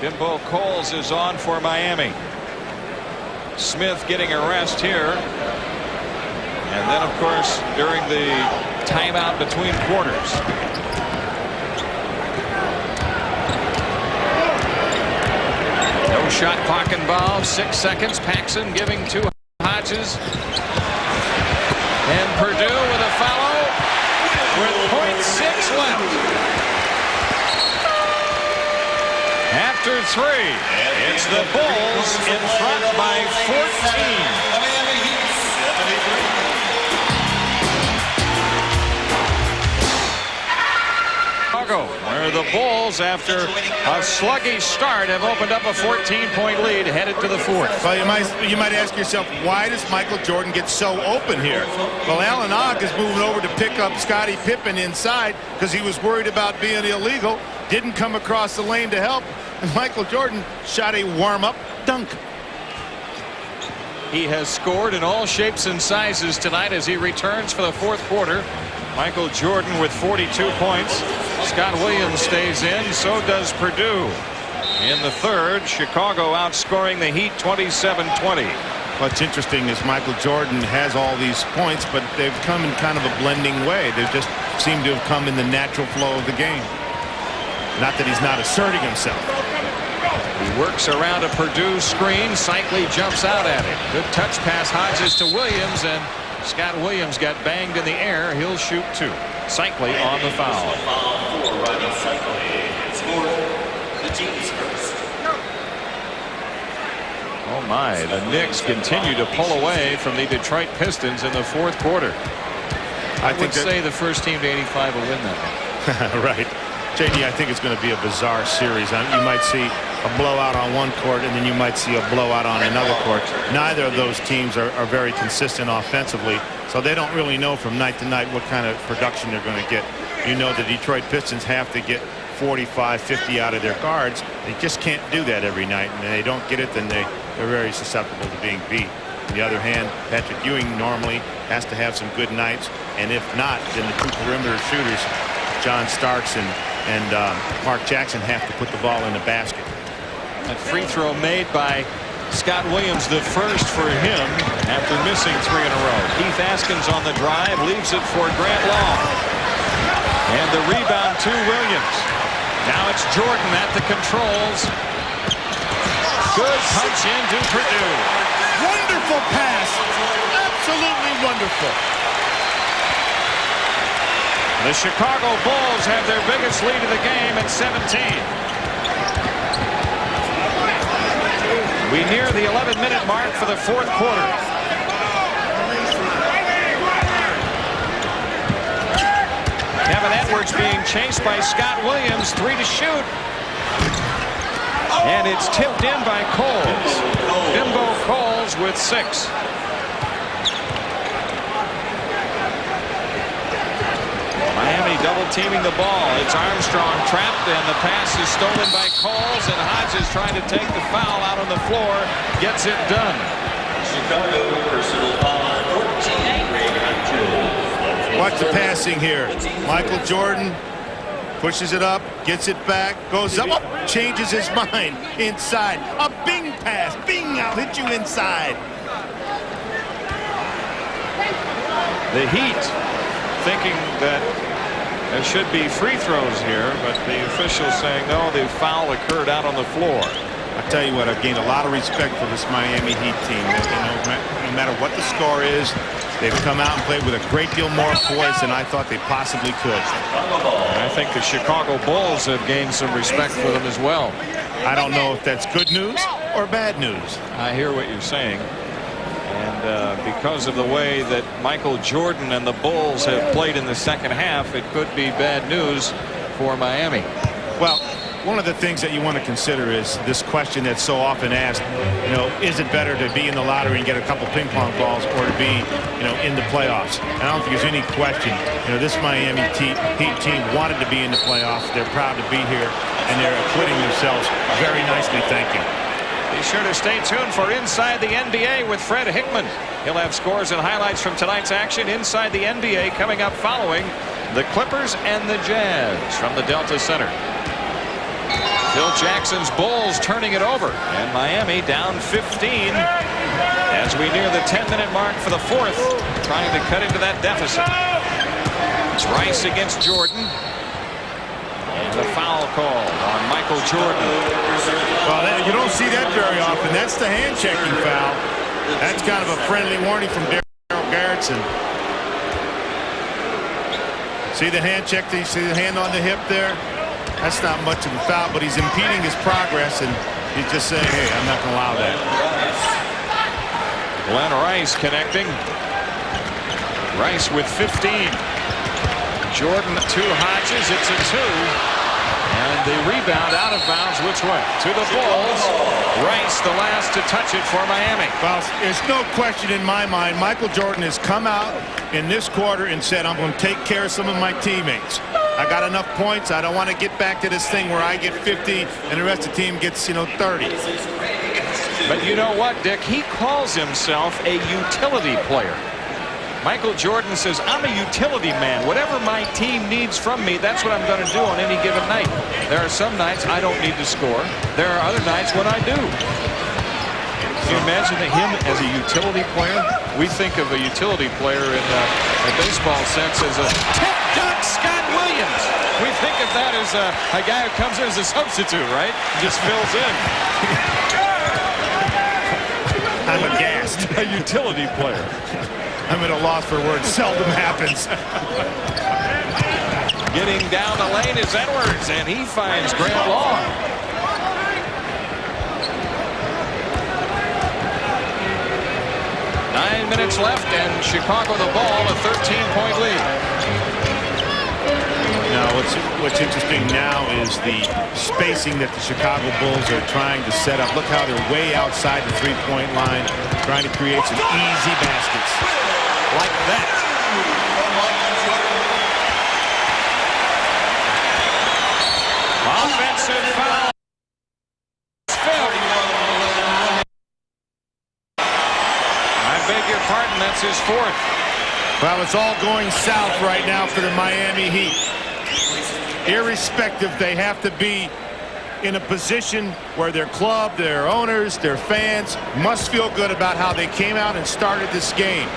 Bimbo Coles is on for Miami. Smith getting a rest here. And then, of course, during the timeout between quarters. No shot clock involved. 6 seconds. Paxson giving to Hodges. And Purdue with a follow with .6 left. After 3, it's the Bulls in front by 14. Where the Bulls, after a sluggish start, have opened up a 14-point lead headed to the 4th. Well, you might ask yourself, why does Michael Jordan get so open here? Well, Alan Ogg is moving over to pick up Scottie Pippen inside because he was worried about being illegal. Didn't come across the lane to help. And Michael Jordan shot a warm-up dunk. He has scored in all shapes and sizes tonight as he returns for the 4th quarter. Michael Jordan with 42 points. Scott Williams stays in. So does Purdue. In the 3rd, Chicago outscoring the Heat 27-20. What's interesting is Michael Jordan has all these points, but they've come in kind of a blending way. They just seem to have come in the natural flow of the game. Not that he's not asserting himself. He works around a Purdue screen. Cycli jumps out at it. Good touch pass Hodges to Williams, and Scott Williams got banged in the air. He'll shoot 2. Cycli on the foul. Oh my, the Knicks continue to pull away from the Detroit Pistons in the 4th quarter. I would say the first team to 85 will win that one. Right. JD, I think it's going to be a bizarre series. You might see a blowout on one court, and then you might see a blowout on another court. Neither of those teams are very consistent offensively, so they don't really know from night to night what kind of production they're going to get. You know the Detroit Pistons have to get 45, 50 out of their guards. They just can't do that every night, and they don't get it, then they're very susceptible to being beat. On the other hand, Patrick Ewing normally has to have some good nights, and if not, then the 2 perimeter shooters, John Starks and Mark Jackson, have to put the ball in the basket. That free throw made by Scott Williams, the first for him after missing 3 in a row. Keith Askins on the drive, leaves it for Grant Long. And the rebound to Williams. Now it's Jordan at the controls. Good punch into Purdue. Wonderful pass. Absolutely wonderful. The Chicago Bulls have their biggest lead of the game at 17. We near the 11-minute mark for the 4th quarter. Kevin Edwards being chased by Scott Williams. 3 to shoot. And it's tipped in by Coles. Bimbo Coles with 6. Miami double teaming the ball. It's Armstrong trapped, and the pass is stolen by Coles, and Hodges trying to take the foul out on the floor. Gets it done. Chicago personal foul 14. Watch the passing here. Michael Jordan pushes it up, gets it back, goes up, changes his mind inside. A bing pass. Bing, I'll hit you inside. The Heat thinking that there should be free throws here, but the officials saying no, the foul occurred out on the floor. I tell you what, I've gained a lot of respect for this Miami Heat team. No matter what the score is, they've come out and played with a great deal more poise than I thought they possibly could. And I think the Chicago Bulls have gained some respect for them as well. I don't know if that's good news or bad news. I hear what you're saying. And because of the way that Michael Jordan and the Bulls have played in the second half, it could be bad news for Miami. Well, one of the things that you want to consider is this question that's so often asked, you know, is it better to be in the lottery and get a couple ping pong balls or to be, you know, in the playoffs? And I don't think there's any question. You know, this Miami Heat team wanted to be in the playoffs. They're proud to be here, and they're acquitting themselves very nicely. Thank you. Be sure to stay tuned for Inside the NBA with Fred Hickman. He'll have scores and highlights from tonight's action inside the NBA coming up following the Clippers and the Jazz from the Delta Center. Phil Jackson's Bulls turning it over, and Miami down 15 as we near the 10-minute mark for the fourth, trying to cut into that deficit. It's Rice against Jordan. And the foul call on Michael Jordan. Well, you don't see that very often. That's the hand-checking foul. That's kind of a friendly warning from Daryl Garrettson. See the hand check? You see the hand on the hip there? That's not much of a foul, but he's impeding his progress, and he's just saying, hey, I'm not going to allow that. Glenn Rice connecting. Rice with 15. Jordan to Hodges. It's a 2. And the rebound out of bounds which way? To the Bulls. Rice the last to touch it for Miami. Well, there's no question in my mind. Michael Jordan has come out in this quarter and said, I'm going to take care of some of my teammates. I got enough points. I don't want to get back to this thing where I get 50 and the rest of the team gets, 30. But you know what, Dick? He calls himself a utility player. Michael Jordan says, I'm a utility man. Whatever my team needs from me, that's what I'm going to do on any given night. There are some nights I don't need to score. There are other nights when I do. Can you imagine him as a utility player? We think of a utility player in a baseball sense as a tip dunk Scott Williams. We think of that as a guy who comes in as a substitute, right? Just fills in. I'm aghast. A utility player. I'm at a loss for words. Seldom happens. Getting down the lane is Edwards, and he finds Grant Long. Nine minutes left, and Chicago the ball, a 13-point lead. Now, what's interesting now is the spacing that the Chicago Bulls are trying to set up. Look how they're way outside the three-point line, trying to create some easy baskets. Like that. Offensive foul. I beg your pardon, that's his fourth. Well, it's all going south right now for the Miami Heat. Irrespective, they have to be in a position where their club, their owners, their fans must feel good about how they came out and started this game.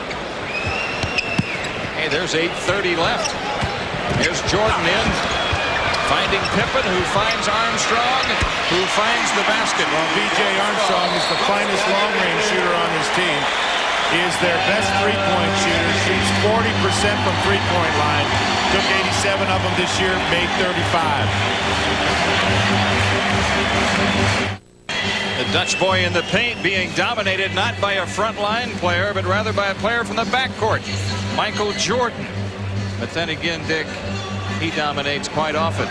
Hey, there's 8:30 left. There's Jordan in, finding Pippen, who finds Armstrong, who finds the basket. Well, B.J. Armstrong is the finest long-range shooter on this team. He is their best three-point shooter. Shoots 40% from three-point line. Took 87 of them this year, made 35. The Dutch boy in the paint being dominated not by a front-line player, but rather by a player from the backcourt, Michael Jordan. But then again, Dick, he dominates quite often.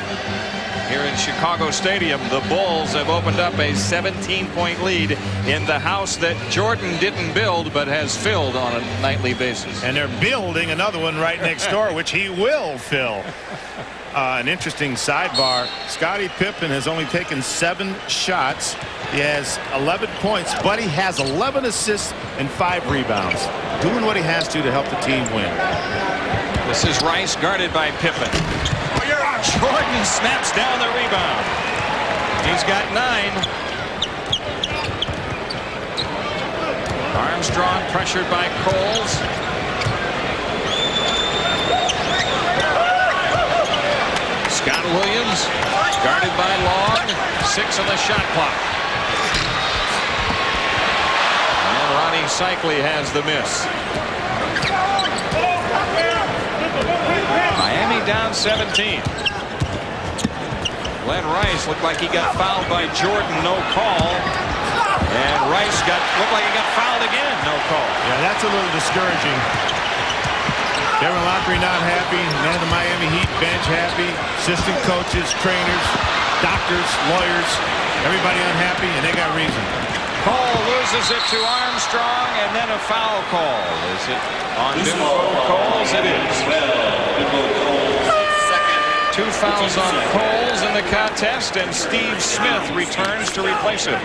Here in Chicago Stadium, the Bulls have opened up a 17-point lead in the house that Jordan didn't build but has filled on a nightly basis. And they're building another one right next door, which he will fill. An interesting sidebar. Scottie Pippen has only taken 7 shots. He has 11 points, but he has 11 assists and 5 rebounds. Doing what he has to help the team win. This is Rice guarded by Pippen. Jordan snaps down the rebound. He's got 9. Armstrong pressured by Coles. Scott Williams guarded by Long. 6 on the shot clock. And Ronnie Cycli has the miss. Miami down 17. Glenn Rice looked like he got fouled by Jordan, no call. And Rice looked like he got fouled again, no call. Yeah, that's a little discouraging. Kevin Lockery not happy. Man of the Miami Heat bench happy. Assistant coaches, trainers, doctors, lawyers, everybody unhappy, and they got reason. Cole loses it to Armstrong, and then a foul call. Is it on Coles? It is. 2 fouls on Coles in the contest, and Steve Smith returns to replace him.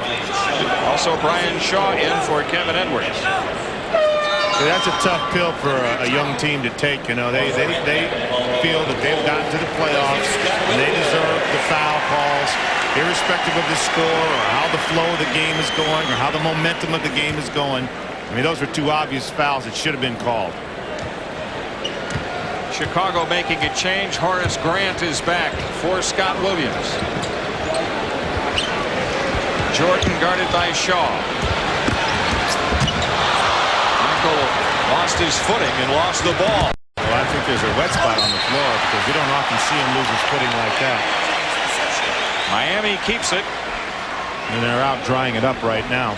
Also, Brian Shaw in for Kevin Edwards. That's a tough pill for a young team to take. You know, they feel that they've gotten to the playoffs and they deserve the foul calls, irrespective of the score or how the flow of the game is going or how the momentum of the game is going. I mean, those were 2 obvious fouls that should have been called. Chicago making a change. Horace Grant is back for Scott Williams. Jordan guarded by Shaw. Lost his footing and lost the ball. Well, I think there's a wet spot on the floor because you don't often see him lose his footing like that. Miami keeps it. And they're out drying it up right now.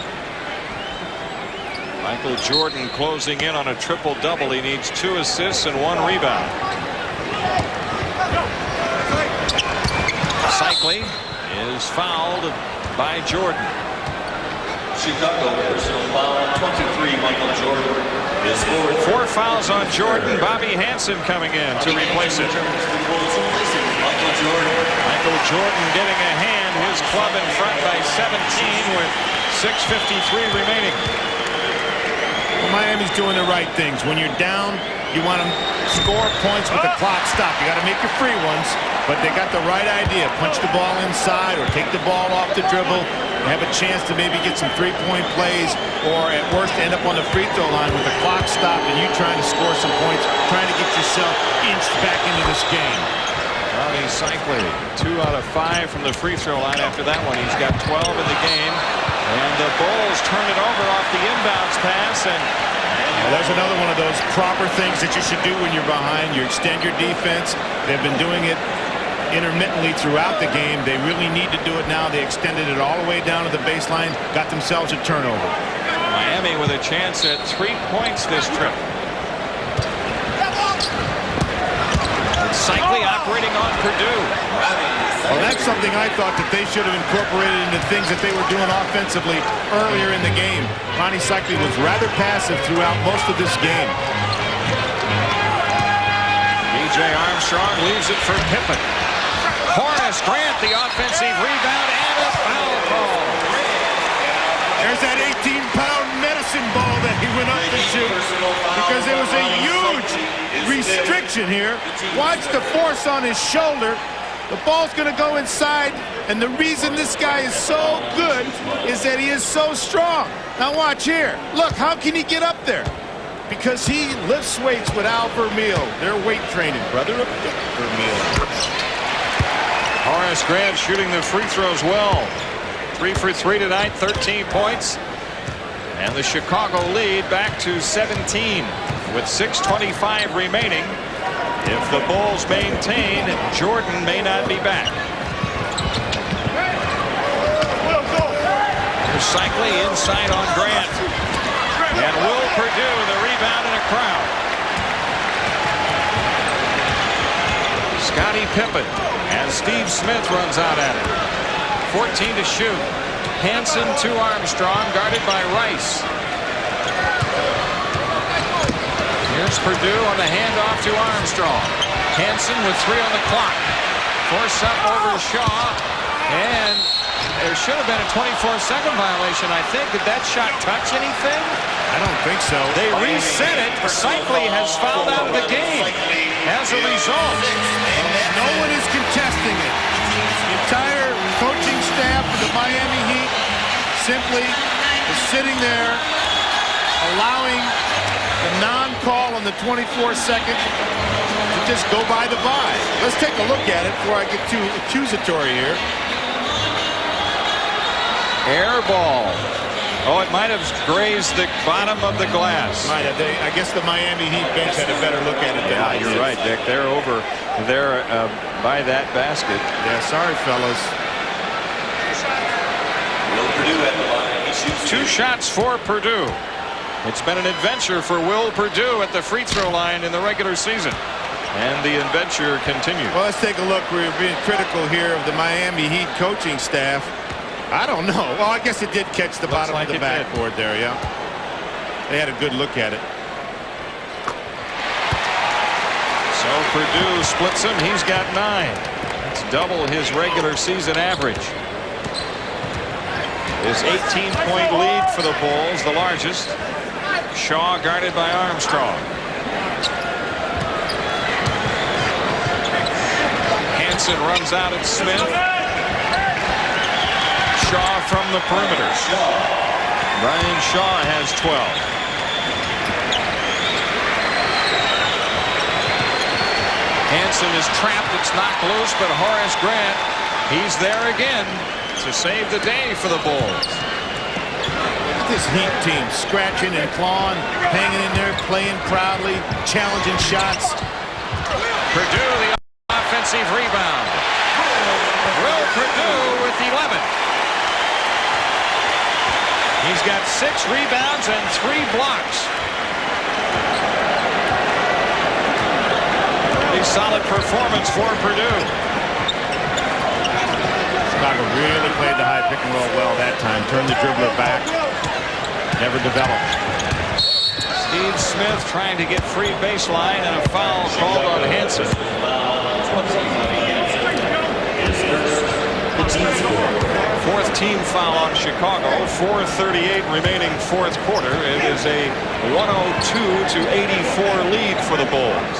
Michael Jordan closing in on a triple-double. He needs 2 assists and 1 rebound. Cycli is fouled by Jordan. Chicago personal foul 23, Michael Jordan. 4 fouls on Jordan. Bobby Hansen coming in to replace it. Michael Jordan getting a hand. His club in front by 17 with 6:53 remaining. Well, Miami's doing the right things. When you're down, you want to score points with the clock stopped. You got to make your free ones, but they got the right idea. Punch the ball inside or take the ball off the dribble. Have a chance to maybe get some 3-point plays, or at worst end up on the free throw line with the clock stopped and you trying to score some points, trying to get yourself inched back into this game. Bobby Cycli, 2 out of 5 from the free throw line after that one. He's got 12 in the game, and the Bulls turn it over off the inbounds pass. And there's another one of those proper things that you should do when you're behind. You extend your defense. They've been doing it intermittently throughout the game. They really need to do it now. They extended it all the way down to the baseline, got themselves a turnover. Miami with a chance at 3 points this trip. Cycli operating on Purdue. Well, that's something I thought that they should have incorporated into things that they were doing offensively earlier in the game. Ronnie Cycli was rather passive throughout most of this game. B.J. Armstrong leaves it for Pippen. Horace Grant, the offensive rebound, and a foul call. There's that 18-pound medicine ball that he went up to shoot because there was a huge restriction here. Watch the force on his shoulder. The ball's going to go inside, and the reason this guy is so good is that he is so strong. Now watch here. Look, how can he get up there? Because he lifts weights with Al Vermeil. They're weight training, brother. Vermeil. Horace Grant shooting the free throws well. 3 for 3 tonight, 13 points. And the Chicago lead back to 17 with 6:25 remaining. If the Bulls maintain, Jordan may not be back. Here's Cycli inside on Grant. And Will Perdue the rebound in a crowd. Scottie Pippen and Steve Smith runs out at it. 14 to shoot. Hansen to Armstrong, guarded by Rice. Here's Perdue on the handoff to Armstrong. Hansen with 3 on the clock. Force up over Shaw. And there should have been a 24-second violation, I think. Did that shot touch anything? I don't think so. They reset it. Cycli has fouled out of the game as a result. No one is contesting it. The entire coaching staff of the Miami Heat simply is sitting there allowing the non-call on the 24-second to just go by the by. Let's take a look at it before I get too accusatory here. Air ball. Oh, it might have grazed the bottom of the glass. Might have. I guess the Miami Heat bench had a better look at it than I did. You're right, Dick. They're over there by that basket. Yeah, sorry, fellas. Will Perdue at the line. 2 shots for Perdue. It's been an adventure for Will Perdue at the free throw line in the regular season. And the adventure continues. Well, let's take a look. We're being critical here of the Miami Heat coaching staff. I don't know. Well, I guess it did catch the bottom of the backboard there, yeah. They had a good look at it. So Perdue splits him. He's got 9. That's double his regular season average. His 18-point lead for the Bulls, the largest. Shaw guarded by Armstrong. Hansen runs out at Smith. Shaw from the perimeter. Brian Shaw has 12. Hansen is trapped. It's knocked loose, but Horace Grant, he's there again to save the day for the Bulls. This Heat team scratching and clawing, hanging in there, playing proudly, challenging shots. Perdue, the offensive rebound. Will Perdue with 11. He's got 6 rebounds and 3 blocks. A solid performance for Perdue. Chicago really played the high pick and roll well that time. Turned the dribbler back. Never developed. Steve Smith trying to get free baseline and a foul called on Hansen. Fourth team foul on Chicago. 4:38 remaining fourth quarter. It is a 102-84 lead for the Bulls.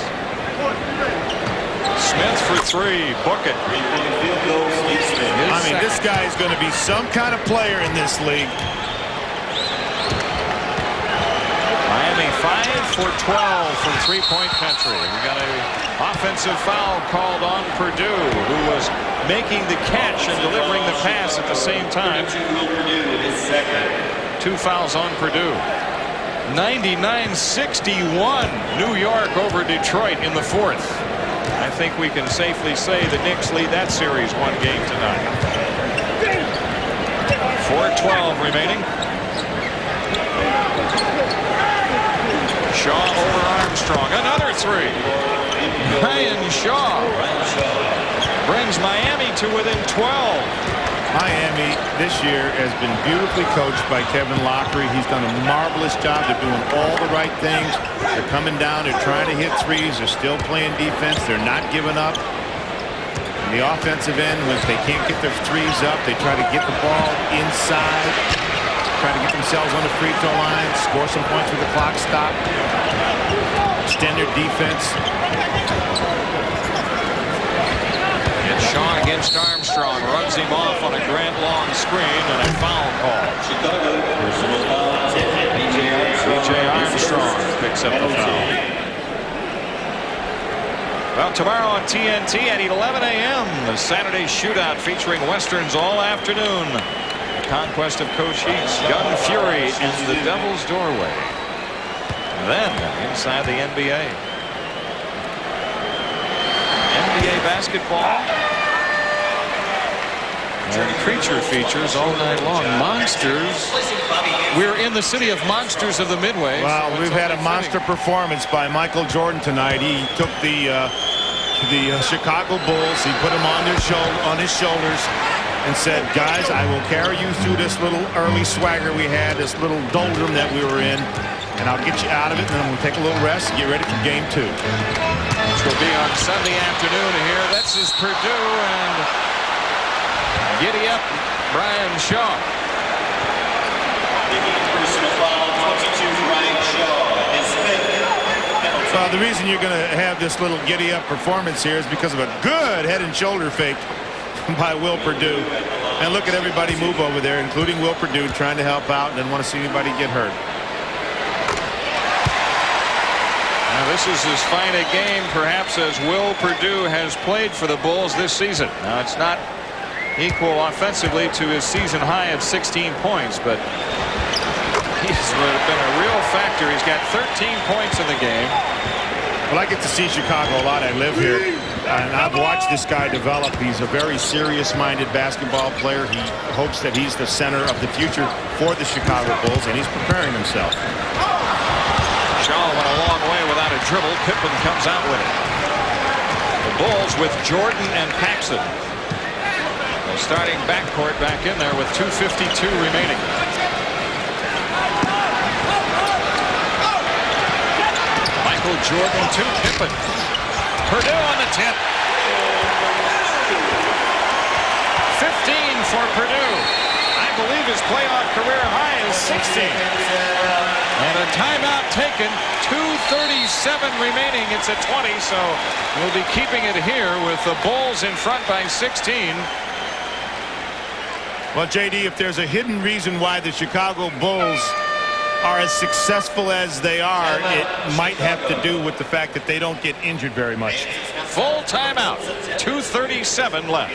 Smith for 3. Book it. I mean, this guy is going to be some kind of player in this league. Miami 5 for 12 from three-point country. We got an offensive foul called on Perdue, who was making the catch and delivering the pass at the same time. 2 fouls on Perdue. 99-61 New York over Detroit in the fourth. I think we can safely say the Knicks lead that series 1 game tonight. 4:12 remaining. Shaw over Armstrong. Another 3. Brian Shaw brings Miami to within 12. Miami this year has been beautifully coached by Kevin Lockery. He's done a marvelous job. They're doing all the right things. They're coming down. They're trying to hit threes. They're still playing defense. They're not giving up. On the offensive end, when they can't get their threes up, they try to get the ball inside, try to get themselves on the free throw line, score some points with the clock stop, extend their defense. Shaw against Armstrong, runs him off on a Grant Long screen and a foul call. B.J. Armstrong picks up the foul. Well, tomorrow on TNT at 11 a.m. the Saturday shootout featuring Westerns all afternoon. The conquest of Coach Heat's Gun Fury and the Devil's Doorway. And then inside the NBA. NBA basketball. And creature features all night long. Monsters. We're in the city of monsters of the Midway. Well, so we've had a monster performance by Michael Jordan tonight. He took the Chicago Bulls. He put them on his shoulders and said, "Guys, I will carry you through this little early swagger we had, this little doldrum that we were in, and I'll get you out of it, and then we'll take a little rest and get ready for game 2." Which will be on Sunday afternoon here. This is Perdue and giddy up Brian Shaw. Well, the reason you're going to have this little giddy up performance here is because of a good head and shoulder fake by Will Perdue. And look at everybody move over there, including Will Perdue, trying to help out and didn't want to see anybody get hurt. Now, this is as fine a game perhaps as Will Perdue has played for the Bulls this season. Now, it's not equal offensively to his season high of 16 points, but he's been a real factor. He's got 13 points in the game. Well, I get to see Chicago a lot. I live here. And I've watched this guy develop. He's a very serious-minded basketball player. He hopes that he's the center of the future for the Chicago Bulls, and he's preparing himself. Shaw went a long way without a dribble. Pippen comes out with it. The Bulls with Jordan and Paxson. The starting backcourt back in there with 2:52 remaining. Michael Jordan to Pippen. Purdue on the tip. 15 for Purdue. I believe his playoff career high is 16. And a timeout taken. 2:37 remaining. It's a 20, so we'll be keeping it here with the Bulls in front by 16. Well, J.D., if there's a hidden reason why the Chicago Bulls are as successful as they are, it might have to do with the fact that they don't get injured very much. Full timeout. 2:37 left.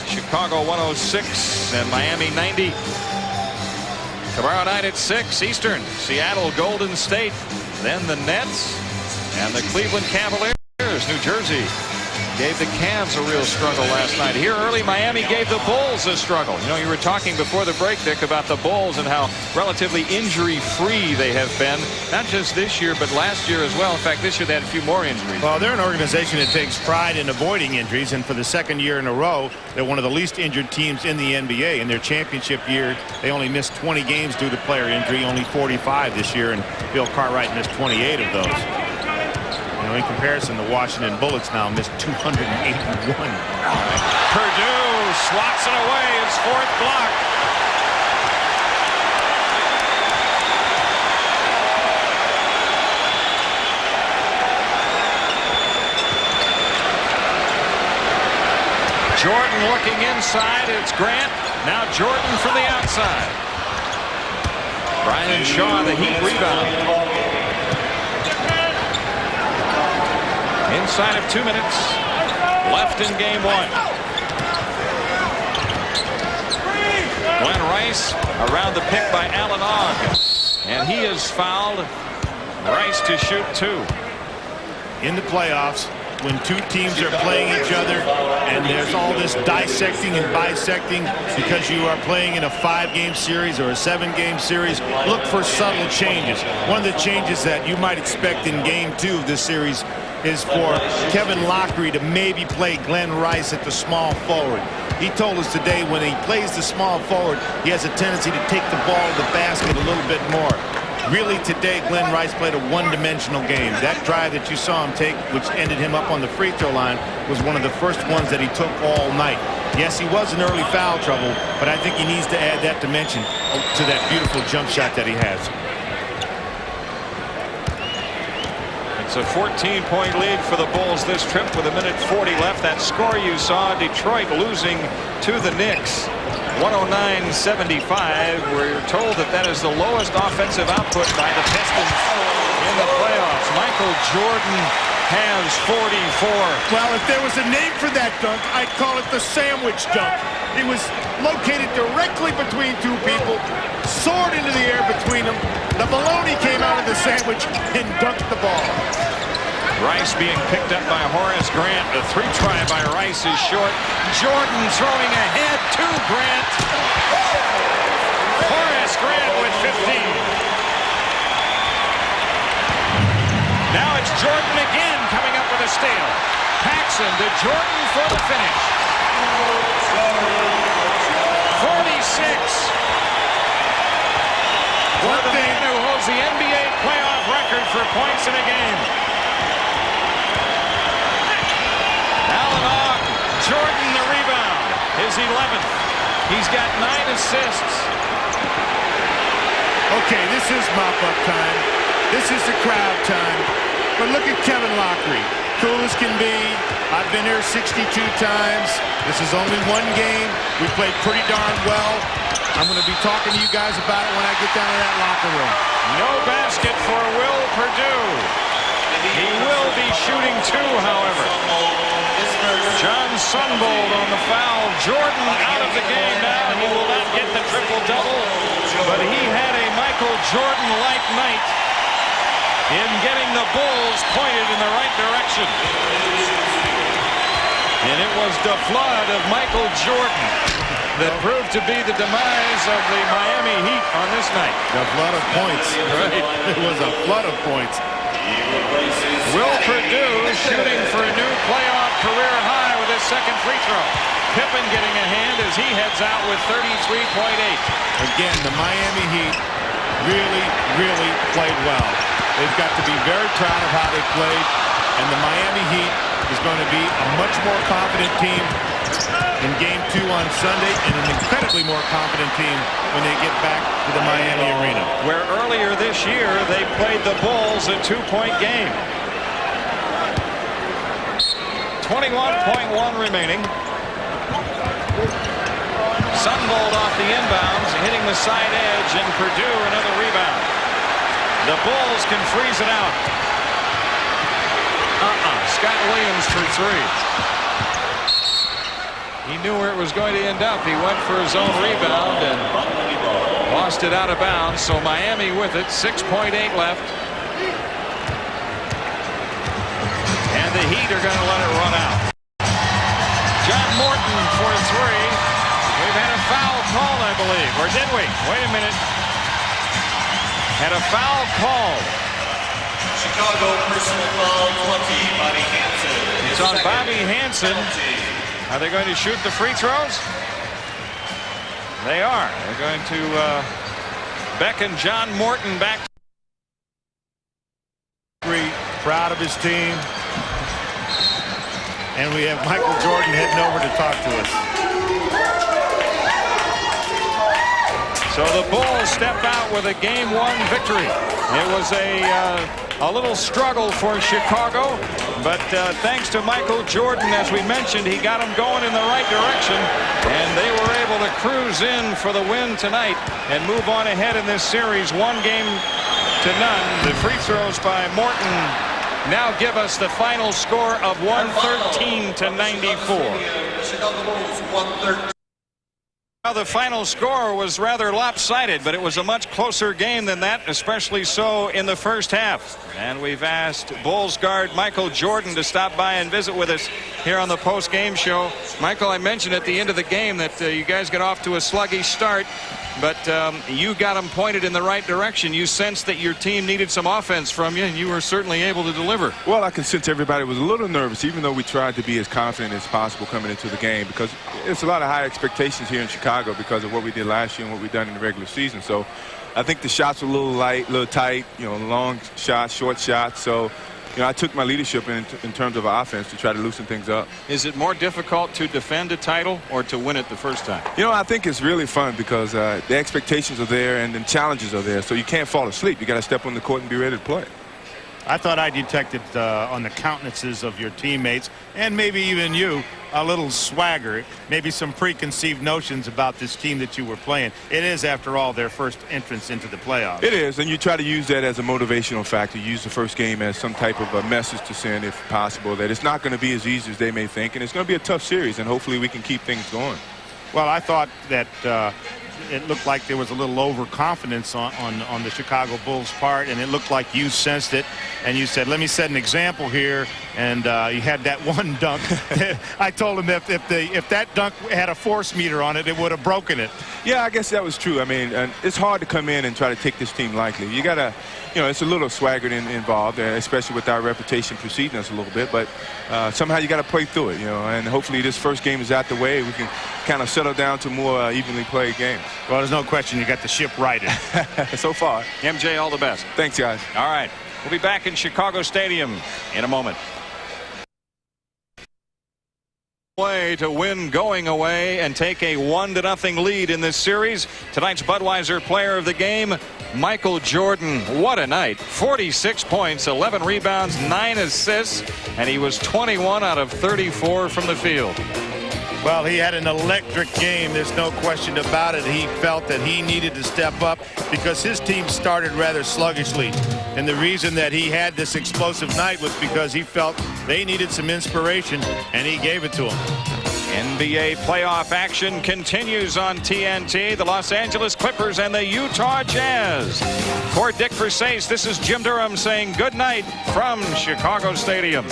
Chicago 106 and Miami 90. Tomorrow night at 6 Eastern. Seattle, Golden State. Then the Nets and the Cleveland Cavaliers. New Jersey gave the Cavs a real struggle last night. Here early, Miami gave the Bulls a struggle. You know, you were talking before the break, Dick, about the Bulls and how relatively injury-free they have been. Not just this year, but last year as well. In fact, this year they had a few more injuries. Well, they're an organization that takes pride in avoiding injuries, and for the second year in a row, they're one of the least injured teams in the NBA. In their championship year, they only missed 20 games due to player injury, only 45 this year, and Bill Cartwright missed 28 of those. You know, in comparison, the Washington Bullets now missed 281. Purdue slots it away. His fourth block. Jordan looking inside. It's Grant. Now Jordan from the outside. Brian Shaw, the Heat rebound. Inside of 2 minutes left in game one. Glenn Rice around the pick by Alan Ogg. And he is fouled. Rice to shoot 2. In the playoffs, when two teams are playing each other and there's all this dissecting and bisecting because you are playing in a 5-game series or a 7-game series, look for subtle changes. One of the changes that you might expect in game 2 of this series is for Kevin Lockery to maybe play Glenn Rice at the small forward. He told us today when he plays the small forward, he has a tendency to take the ball to the basket a little bit more. Really today, Glenn Rice played a one-dimensional game. That drive that you saw him take, which ended him up on the free throw line, was one of the first ones that he took all night. Yes, he was in early foul trouble, but I think he needs to add that dimension to that beautiful jump shot that he has. It's a 14-point lead for the Bulls this trip with 1:40 left. That score you saw, Detroit losing to the Knicks. 109-75. We're told that that is the lowest offensive output by the Pistons in the playoffs. Michael Jordan has 44. Well, if there was a name for that dunk, I'd call it the sandwich dunk. He was located directly between two people, soared into the air between them. The baloney came out of the sandwich and dunked the ball. Rice being picked up by Horace Grant. The 3-try by Rice is short. Jordan throwing ahead to Grant. Horace Grant with 15. Now it's Jordan again coming up with a steal. Paxson to Jordan for the finish. 46. For the man who holds the NBA playoff record for points in a game. Alan Ogg, Jordan the rebound, his 11th. He's got 9 assists. Okay, this is mop-up time. This is the crowd time. But look at Kevin Lockery. Cool as can be. I've been here 62 times. This is only one game. We played pretty darn well. I'm going to be talking to you guys about it when I get down to that locker room. No basket for Will Perdue. He will be shooting 2, however. John Sunbold on the foul. Jordan out of the game now. He will not get the triple-double, but he had a Michael Jordan-like night in getting the Bulls pointed in the right direction. And it was the flood of Michael Jordan that proved to be the demise of the Miami Heat on this night. The flood of points. Right. It was a flood of points. Will Perdue shooting for a new playoff career high with his second free throw. Pippen getting a hand as he heads out with 33.8. Again, the Miami Heat really played well. They've got to be very proud of how they played, and the Miami Heat is going to be a much more confident team in Game 2 on Sunday, and an incredibly more confident team when they get back to the Miami Arena. Where earlier this year they played the Bulls a 2-point game. 21.1 remaining. Sunbolt off the inbounds, hitting the side edge, and Perdue another rebound. The Bulls can freeze it out. Scott Williams for three. He knew where it was going to end up. He went for his own rebound and lost it out of bounds. So Miami with it. 6.8 left. And the Heat are going to let it run out. John Morton for three. We've had a foul call, I believe. Or did we? Wait a minute. Had a foul call. Chicago personal foul 20, Bobby Hansen. It's on Bobby Hansen. Are they going to shoot the free throws? They are. They're going to beckon John Morton back. Proud of his team. And we have Michael Jordan heading over to talk to us. So the Bulls step out with a Game 1 victory. It was a little struggle for Chicago, but thanks to Michael Jordan, as we mentioned, he got them going in the right direction, and they were able to cruise in for the win tonight and move on ahead in this series 1-0. The free throws by Morton now give us the final score of 113 to 94. Chicago Bulls 113. Now the final score was rather lopsided, but it was a much closer game than that, especially so in the first half. And we've asked Bulls guard Michael Jordan to stop by and visit with us here on the post-game show. Michael, I mentioned at the end of the game that you guys got off to a sluggish start, but you got them pointed in the right direction. You sensed that your team needed some offense from you, and you were certainly able to deliver. Well, I can sense everybody was a little nervous, even though we tried to be as confident as possible coming into the game, because it's a lot of high expectations here in Chicago because of what we did last year and what we've done in the regular season. So I think the shots were a little light, a little tight, long shots, short shots. So, I took my leadership in terms of offense to try to loosen things up. Is it more difficult to defend a title or to win it the first time? I think it's really fun because the expectations are there and the challenges are there. So you can't fall asleep. You got to step on the court and be ready to play. I thought I detected on the countenances of your teammates and maybe even you a little swagger, maybe some preconceived notions about this team that you were playing. It is, after all, their first entrance into the playoffs. It is, and you try to use that as a motivational factor. Use the first game as some type of a message to send, if possible, that it's not going to be as easy as they may think, and it's going to be a tough series, and hopefully we can keep things going. Well, I thought that it looked like there was a little overconfidence on the Chicago Bulls' part, and it looked like you sensed it, and you said, let me set an example here, and you had that one dunk. I told him if that dunk had a force meter on it, it would have broken it. Yeah, I guess that was true. I mean, it's hard to come in and try to take this team lightly. You got to, it's a little swagger involved, especially with our reputation preceding us a little bit, but somehow you got to play through it, and hopefully this first game is out the way. We can kind of settle down to more evenly played games. Well, there's no question you got the ship righted. So far. MJ, all the best. Thanks, guys. All right. We'll be back in Chicago Stadium in a moment. Way to win going away and take a 1-0 lead in this series. Tonight's Budweiser player of the game, Michael Jordan. What a night. 46 points, 11 rebounds, 9 assists, and he was 21 out of 34 from the field. Well, he had an electric game. There's no question about it. He felt that he needed to step up because his team started rather sluggishly. And the reason that he had this explosive night was because he felt they needed some inspiration, and he gave it to them. NBA playoff action continues on TNT. The Los Angeles Clippers and the Utah Jazz. For Dick Versace, this is Jim Durham saying good night from Chicago Stadium.